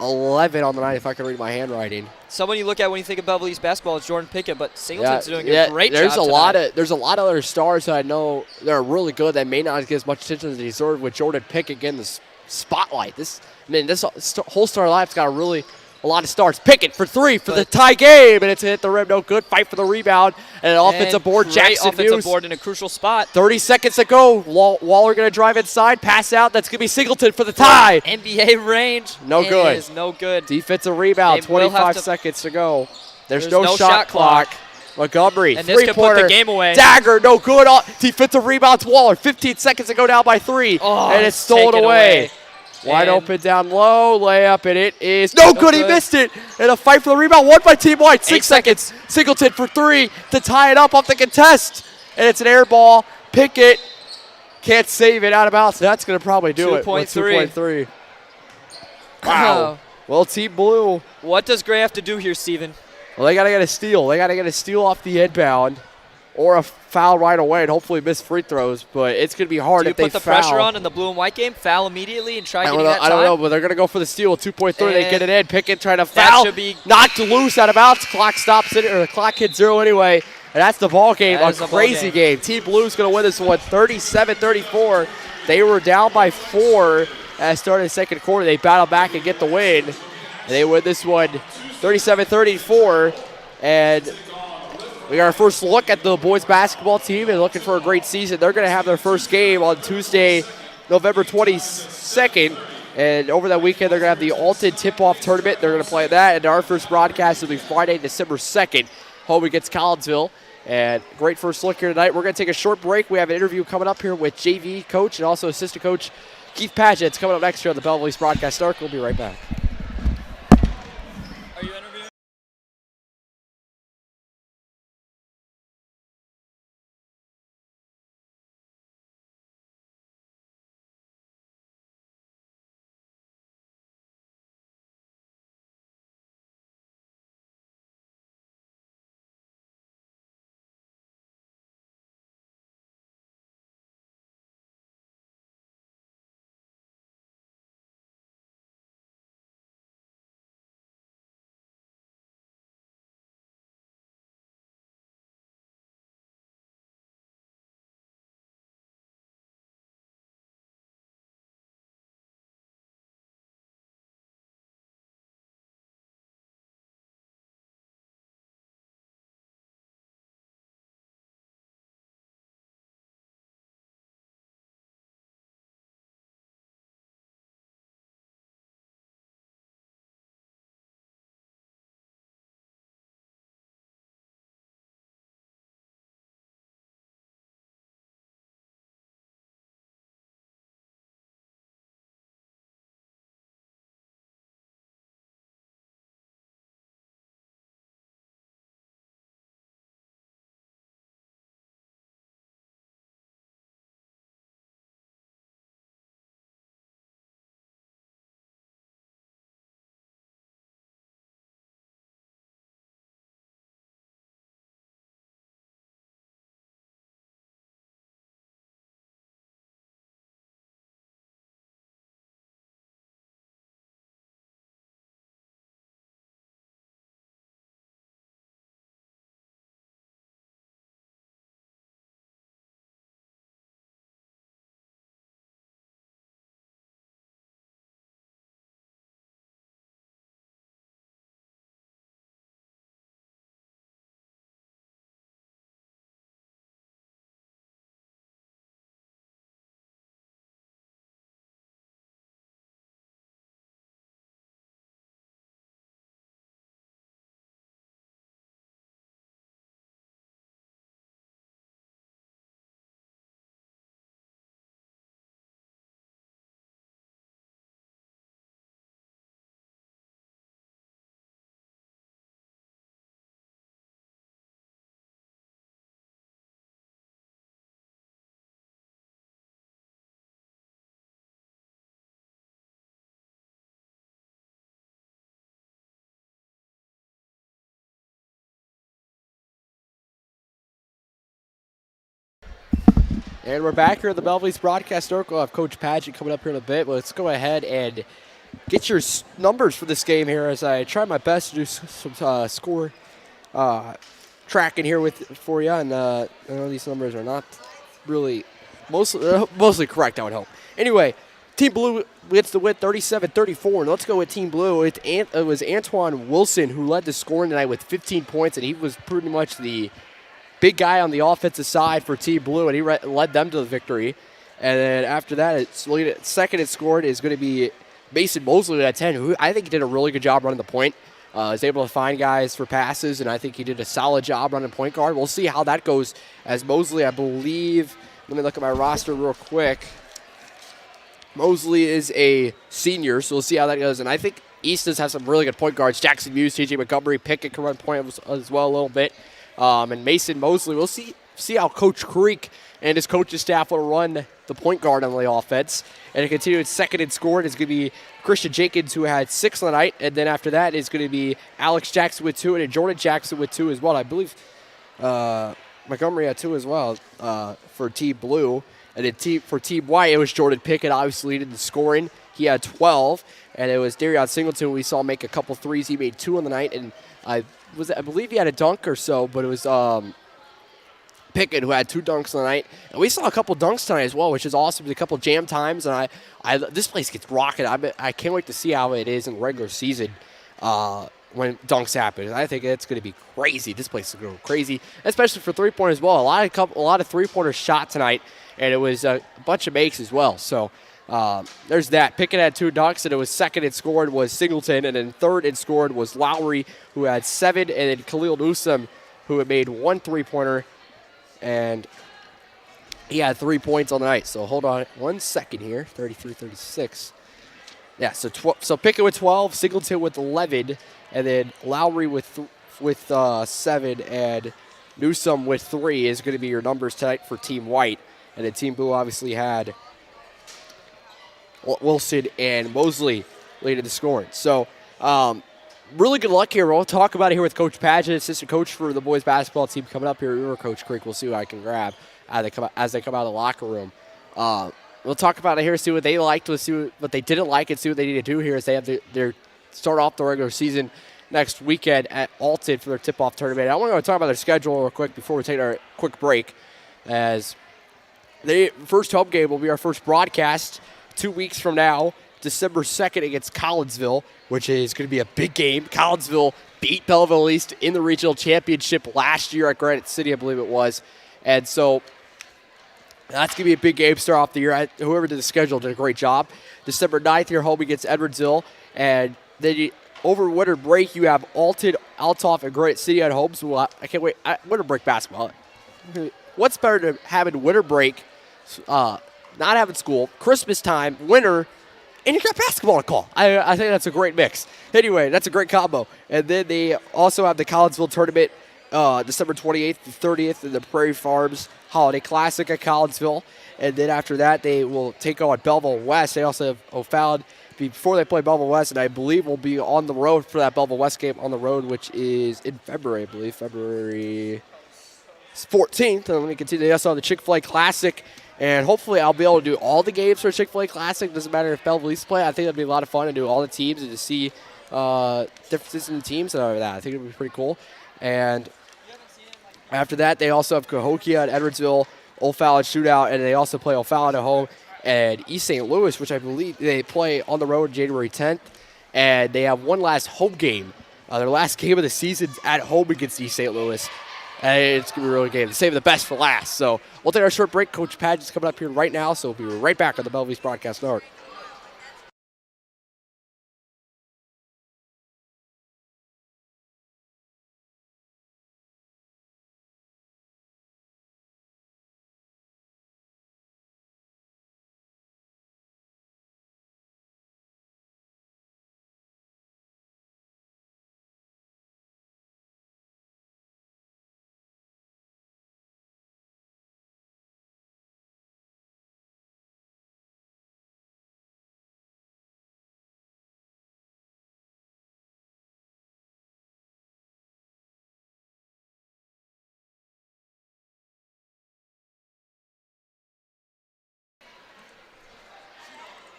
11 on the night if I can read my handwriting. Someone you look at when you think of Belleville East basketball is Jordan Pickett, but Singleton's doing a great there's job There's a lot of other stars that I know that are really good that may not get as much attention as they deserve with Jordan Pickett getting the spotlight. This whole star lineup's got a lot of stars. Pickett for three for the tie game, and it's hit the rim. No good. Fight for the rebound. And an offensive board. Jackson offensive Muse. board in a crucial spot. 30 seconds to go. Waller going to drive inside. Pass out. That's going to be Singleton for the tie. NBA range. No good. Is no good. Defensive rebound. They 25 seconds to go. There's no shot clock. Montgomery, and this could put the game away. Dagger, no good. Defensive rebound to Waller. 15 seconds to go down by 3. And it's stolen away. Wide open down low, layup, and it is no good. He missed it. And a fight for the rebound, won by Team White. 6 seconds. Singleton for 3 to tie it up off the contest. And it's an air ball. Pickett can't save it out of bounds. That's going to probably do it. 2.3. Wow. Well, Team Blue. What does Gray have to do here, Steven? Well, they got to get a steal. They got to get a steal off the inbound or a foul right away and hopefully miss free throws. But it's going to be hard if they foul. Do you put the pressure on in the blue and white game? Foul immediately and try getting that time? I don't know, but they're going to go for the steal. 2.3, they get it in. Pickett trying to foul. Should be knocked loose out of bounds. Clock stops it, or the clock hits 0 anyway. And that's the ball game. A crazy game. Team Blue's going to win this one 37-34. They were down by 4 at the start of the second quarter. They battle back and get the win. And they win this one 37-34. And we got our first look at the boys basketball team and looking for a great season. They're going to have their first game on Tuesday, November 22nd. And over that weekend, they're going to have the Alton tip-off tournament. They're going to play that. And our first broadcast will be Friday, December 2nd, home against Collinsville. And great first look here tonight. We're going to take a short break. We have an interview coming up here with JV coach and also assistant coach Keith Padgett. It's coming up next here on the Belleville East Broadcast Network. We'll be right back. And we're back here at the Belleville East Broadcast Network. We'll have Coach Padgett coming up here in a bit. But let's go ahead and get your numbers for this game here as I try my best to do some score tracking here for you. And I know these numbers are not really mostly correct, I would hope. Anyway, Team Blue gets the win 37-34. And let's go with Team Blue. It was Antoine Wilson who led the scoring tonight with 15 points, and he was pretty much the big guy on the offensive side for Team Blue, and he led them to the victory. And then after that, second it scored is going to be Mason Mosley at 10, who I think did a really good job running the point. Was able to find guys for passes, and I think he did a solid job running point guard. We'll see how that goes as Mosley, I believe, let me look at my roster real quick. Mosley is a senior, so we'll see how that goes. And I think Easton's has some really good point guards. Jackson Muse, TJ Montgomery, Pickett can run point as well a little bit. And Mason Mosley, we'll see how Coach Creek and his coaching staff will run the point guard on the offense. And to continue second in scoring is going to be Christian Jenkins, who had 6 on the night. And then after that is going to be Alex Jackson with 2 and Jordan Jackson with 2 as well. I believe Montgomery had 2 as well for Team Blue. And then for Team White, it was Jordan Pickett, obviously leading the scoring. He had 12. And it was Darion Singleton we saw make a couple threes. He made 2 on the night. And I believe he had a dunk or so, but it was Pickett who had 2 dunks on the night. And we saw a couple dunks tonight as well, which is awesome. A couple jam times. And this place gets rocking. I can't wait to see how it is in regular season when dunks happen. I think it's going to be crazy. This place is going to go crazy, especially for three-pointers as well. A lot of three-pointers shot tonight, and it was a bunch of makes as well. So there's that. Pickett had 2 dunks, and it was second in scored was Singleton, and then third in scored was Lowry, who had 7, and then Khalil Newsome, who had made 1 three-pointer, and he had 3 points on the night. So hold on 1 second here. 33-36. Yeah, so Pickett with 12, Singleton with 11, and then Lowry with 7, and Newsome with 3 is going to be your numbers tonight for Team White. And then Team Blue obviously had Wilson and Mosley leading the scoring. So really good luck here. We'll talk about it here with Coach Padgett, assistant coach for the boys basketball team coming up here. Or Coach Creek. We'll see what I can grab as they come out of the locker room. We'll talk about it here, see what they liked, we'll see what they didn't like, and see what they need to do here as they have their start off the regular season next weekend at Alton for their tip-off tournament. I want to talk about their schedule real quick before we take our quick break, as the first home game will be our first broadcast 2 weeks from now, December 2nd against Collinsville, which is going to be a big game. Collinsville beat Belleville East in the regional championship last year at Granite City, I believe it was. And so that's going to be a big game start off the year. Whoever did the schedule did a great job. December 9th, your home against Edwardsville. And then over winter break, you have Alton, Althoff, and Granite City at home. So I can't wait. Winter break basketball. What's better than having winter break, not having school, Christmas time, winter, and you got basketball to call. I think that's a great mix. Anyway, that's a great combo. And then they also have the Collinsville tournament December 28th to 30th in the Prairie Farms Holiday Classic at Collinsville. And then after that, they will take on Belleville West. They also have O'Fallon before they play Belleville West, and I believe will be on the road for that Belleville West game on the road, which is in February, I believe, February 14th. And let me continue. They also have the Chick-fil-A Classic, and hopefully I'll be able to do all the games for Chick-fil-A Classic. Doesn't matter if Belleville East play. I think that'd be a lot of fun to do all the teams and to see differences in the teams and all of that. I think it would be pretty cool. And after that, they also have Cahokia and Edwardsville, O'Fallon shootout, and they also play O'Fallon at home and East St. Louis, which I believe they play on the road January 10th. And they have one last home game. Their last game of the season at home against East St. Louis. And it's going to be a really good game. They save the best for last. So we'll take our short break. Coach Padgett's coming up here right now, so we'll be right back on the Belleville East Broadcast Network.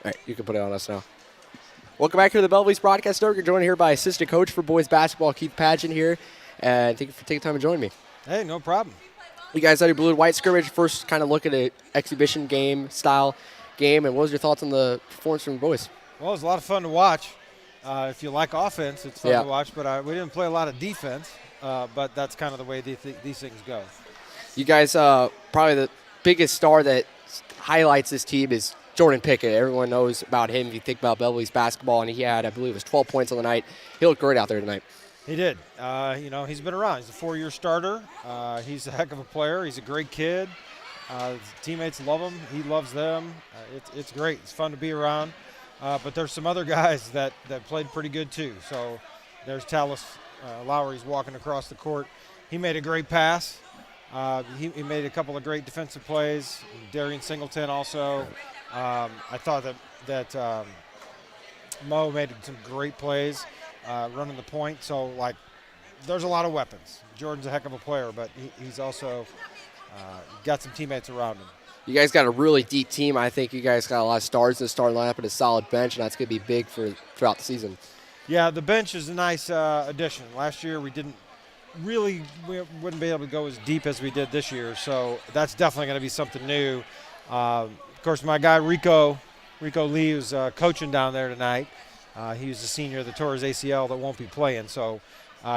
All right, you can put it on us now. Welcome back here to the Belleville Broadcast Network. You're joined here by assistant coach for boys basketball, Keith Padgett here. And thank you for taking time to join me. Hey, no problem. You guys had a blue and white scrimmage. First kind of look at an exhibition game style game. And what was your thoughts on the performance from the boys? Well, it was a lot of fun to watch. If you like offense, it's fun Yeah. to watch. But we didn't play a lot of defense. But that's kind of the way these things go. You guys, probably the biggest star that highlights this team is Jordan Pickett. Everyone knows about him if you think about Belleville's basketball, and he had, I believe it was 12 points on the night. He looked great out there tonight. He did. He's been around. He's a 4-year starter. He's a heck of a player. He's a great kid. His teammates love him. He loves them. It's great. It's fun to be around. But there's some other guys that played pretty good too. So there's Tallis Lowry's walking across the court. He made a great pass. He made a couple of great defensive plays. Darian Singleton also. I thought that Mo made some great plays running the point. So, there's a lot of weapons. Jordan's a heck of a player, but he's also got some teammates around him. You guys got a really deep team. I think you guys got a lot of stars in the starting lineup and a solid bench, and that's going to be big throughout the season. Yeah, the bench is a nice addition. Last year we wouldn't be able to go as deep as we did this year, so that's definitely going to be something new. Of course, my guy Rico Lee was coaching down there tonight. He was a senior that tore his ACL that won't be playing, so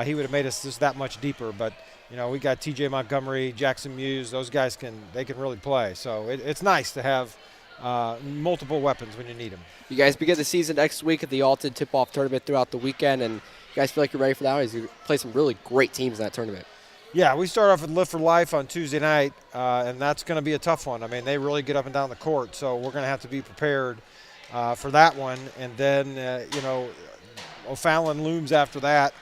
he would have made us just that much deeper. But we got TJ Montgomery, Jackson Muse. Those guys can really play. So it's nice to have multiple weapons when you need them. You guys begin the season next week at the Alton Tip-Off Tournament throughout the weekend, and you guys feel like you're ready for that? You play some really great teams in that tournament. Yeah, we start off with Live for Life on Tuesday night, and that's going to be a tough one. I mean, they really get up and down the court, so we're going to have to be prepared for that one. And then, O'Fallon looms after that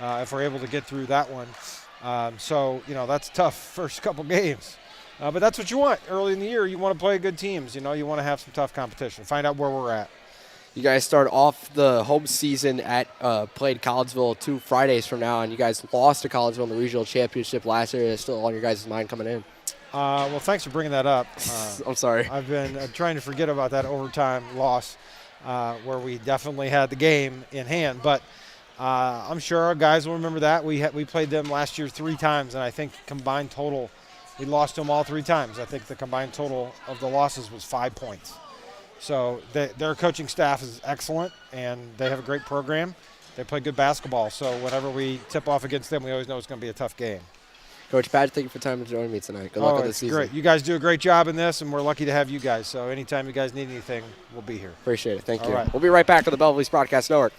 if we're able to get through that one. That's tough first couple games. But that's what you want early in the year. You want to play good teams. You want to have some tough competition. Find out where we're at. You guys start off the home season played Collinsville 2 Fridays from now, and you guys lost to Collinsville in the regional championship last year. It's still on your guys' mind coming in. Well, thanks for bringing that up. I'm sorry. I've been trying to forget about that overtime loss where we definitely had the game in hand. But I'm sure our guys will remember that. We played them last year 3 times, and I think combined total, we lost them all 3 times. I think the combined total of the losses was 5 points. So their coaching staff is excellent, and they have a great program. They play good basketball. So whenever we tip off against them, we always know it's going to be a tough game. Coach Padgett, thank you for time to join me tonight. Good luck with this season. Great. You guys do a great job in this, and we're lucky to have you guys. So anytime you guys need anything, we'll be here. Appreciate it. Thank you. Right. We'll be right back on the Belleville Broadcast Network.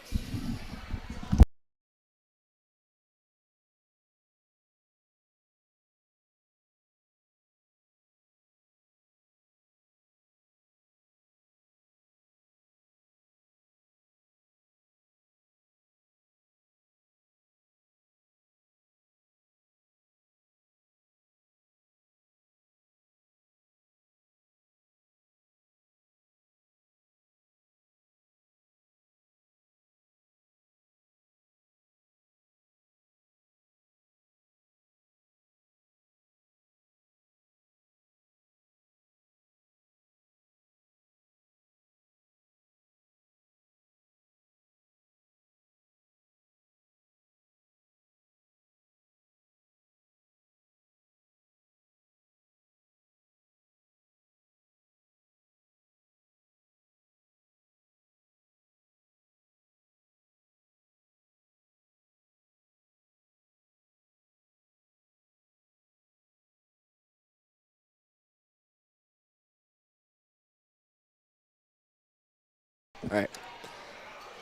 All right.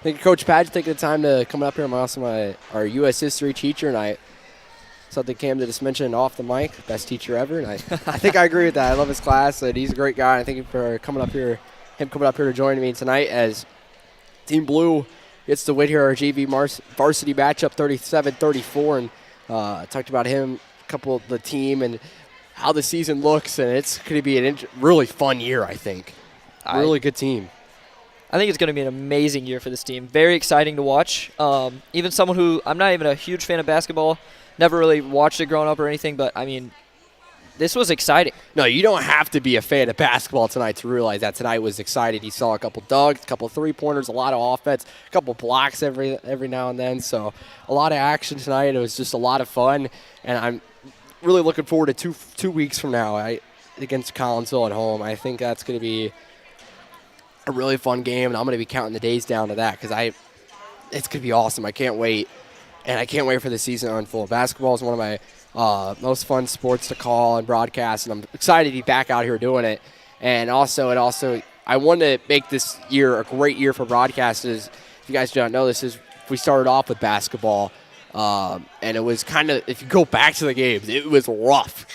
Thank you, Coach Padgett, taking the time to come up here. I'm also our U.S. history teacher, and something Cam to just mention off the mic, best teacher ever, and I think I agree with that. I love his class, and he's a great guy. And I thank you for coming up here to join me tonight as Team Blue gets to win here our JV varsity matchup 37-34, and talked about him, a couple of the team, and how the season looks, and it's going to be a really fun year, I think. Really good team. I think it's going to be an amazing year for this team. Very exciting to watch. Even someone who, I'm not even a huge fan of basketball, never really watched it growing up or anything, but I mean, this was exciting. No, you don't have to be a fan of basketball tonight to realize that tonight was exciting. You saw a couple dunks, a couple three-pointers, a lot of offense, a couple blocks every now and then. So a lot of action tonight. It was just a lot of fun, and I'm really looking forward to two weeks from now against Collinsville at home. I think that's going to be a really fun game, and I'm going to be counting the days down to that because it's going to be awesome. I can't wait, and I can't wait for the season to unfold. Basketball is one of my most fun sports to call and broadcast, and I'm excited to be back out here doing it. And also, I want to make this year a great year for broadcasters. If you guys don't know, we started off with basketball, and it was kind of, if you go back to the games, it was rough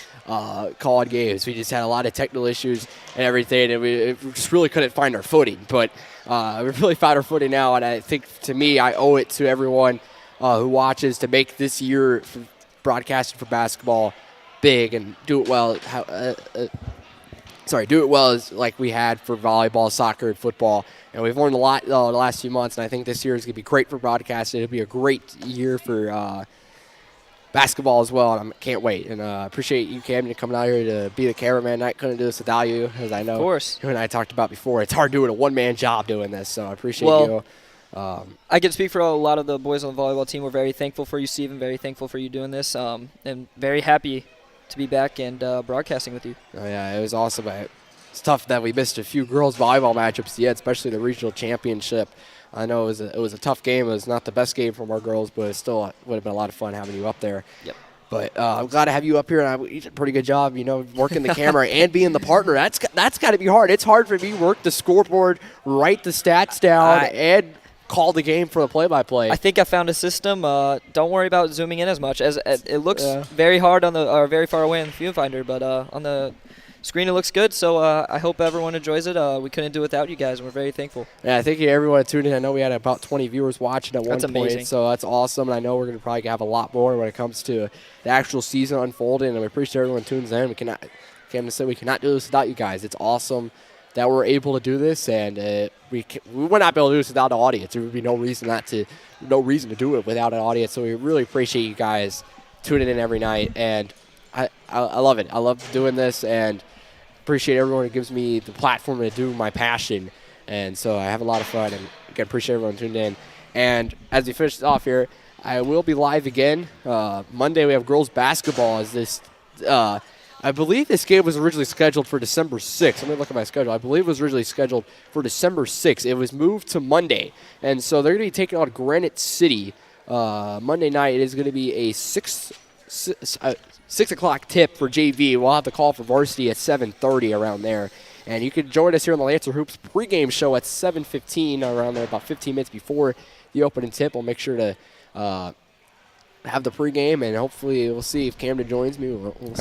calling games. We just had a lot of technical issues and everything, and we just really couldn't find our footing. But we really found our footing now, and I think, to me, I owe it to everyone who watches to make this year broadcasting for basketball big and do it well. Do it well as like we had for volleyball, soccer, and football. And we've learned a lot the last few months, and I think this year is going to be great for broadcasting. It'll be a great year for basketball as well, and I can't wait. And appreciate you, Camden, coming out here to be the cameraman. I couldn't do this without you, as I know. Of course. You and I talked about before. It's hard doing a one-man job doing this, so I appreciate you. I can speak for a lot of the boys on the volleyball team. We're very thankful for you, Steven, very thankful for you doing this, and very happy to be back and broadcasting with you. Oh, yeah, it was awesome. It's tough that we missed a few girls' volleyball matchups yet, especially the regional championship. I know it was a tough game. It was not the best game from our girls, but it still would have been a lot of fun having you up there. Yep. But I'm glad to have you up here, and you did a pretty good job, working the camera and being the partner. That's got to be hard. It's hard for me to work the scoreboard, write the stats down, and call the game for the play-by-play. I think I found a system. Don't worry about zooming in as much. As it looks very hard or very far away on the viewfinder, but on the screen it looks good. So I hope everyone enjoys it. We couldn't do it without you guys, and we're very thankful. Yeah, thank you everyone that tuned in. I know we had about 20 viewers watching at one point, amazing. So that's awesome. And I know we're going to probably have a lot more when it comes to the actual season unfolding. And we appreciate everyone tunes in. Camden said we cannot do this without you guys. It's awesome that we're able to do this, and we would not be able to do this without an audience. There would be no reason to do it without an audience. So we really appreciate you guys tuning in every night, and I love it. I love doing this, and appreciate everyone who gives me the platform to do my passion. And so I have a lot of fun, and again, appreciate everyone tuned in. And as we finish off here, I will be live again Monday. We have girls basketball. I believe this game was originally scheduled for December 6th. Let me look at my schedule. I believe it was originally scheduled for December 6th. It was moved to Monday. And so they're going to be taking on Granite City Monday night. It is going to be a 6 o'clock tip for JV. We'll have the call for varsity at 7:30 around there. And you can join us here on the Lancer Hoops pregame show at 7:15 around there, about 15 minutes before the opening tip. We'll make sure to have the pregame, and hopefully we'll see if Camden joins me.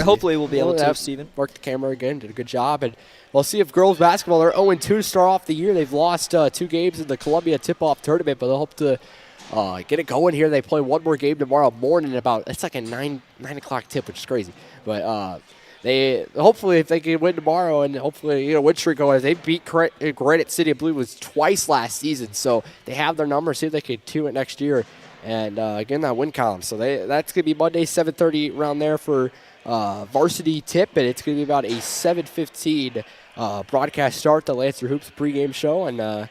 Hopefully we'll be able to, Steven. Worked the camera again, did a good job, and we'll see if girls basketball, they're 0-2 to start off the year. They've lost 2 games in the Columbia tip-off tournament, but they'll hope to get it going here. They play one more game tomorrow morning it's like a 9 o'clock tip, which is crazy. But hopefully if they can win tomorrow, and hopefully win streak going, they beat Granite City, I believe it was twice last season, so they have their number. See if they can do it next year. And, again, that win column. So that's going to be Monday, 7:30 around there for varsity tip. And it's going to be about a 7:15 broadcast start, the Lancer Hoops pregame show. And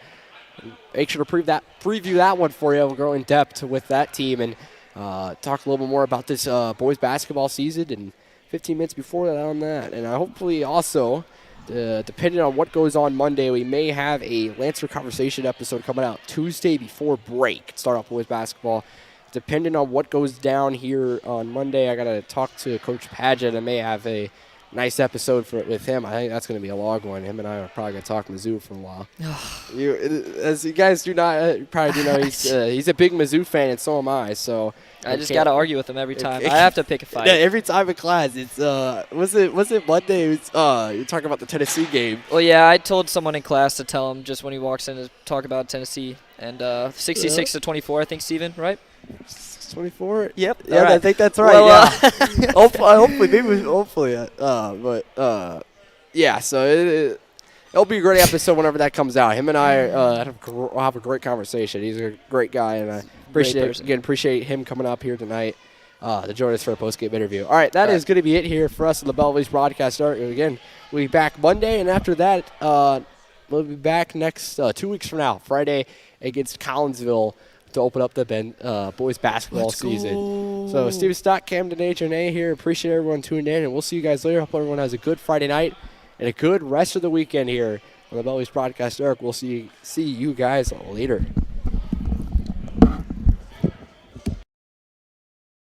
make sure to preview that one for you. We'll go in depth with that team and talk a little bit more about this boys basketball season and 15 minutes before that on that. And hopefully also, depending on what goes on Monday, we may have a Lancer Conversation episode coming out Tuesday before break. Start off boys basketball. Depending on what goes down here on Monday, I got to talk to Coach Padgett. I may have a nice episode with him. I think that's going to be a long one. Him and I are probably going to talk Mizzou for a while. As you guys probably do know, he's a big Mizzou fan, and so am I. So I just got to argue with him every time. I have to pick a fight. Yeah, every time in class. It's was it Monday? You're talking about the Tennessee game. Well, yeah, I told someone in class to tell him just when he walks in to talk about Tennessee and 66-24. I think, Steven, right? 24. Yep. Yeah, right. I think that's right. Well, yeah. hopefully. Yeah. So it'll be a great episode whenever that comes out. Him and I will have a great conversation. He's a great guy, and I appreciate him coming up here tonight. to join us for a post-game interview. All right, that is going to be it here for us in the Belleville's broadcast. Again, we'll be back Monday, and after that, we'll be back next 2 weeks from now, Friday against Collinsville to open up the boys basketball season. So Steve Stock, Camden H&A here. Appreciate everyone tuning in, and we'll see you guys later. Hope everyone has a good Friday night and a good rest of the weekend here on the Belleville's broadcast. Eric, we'll see you guys later.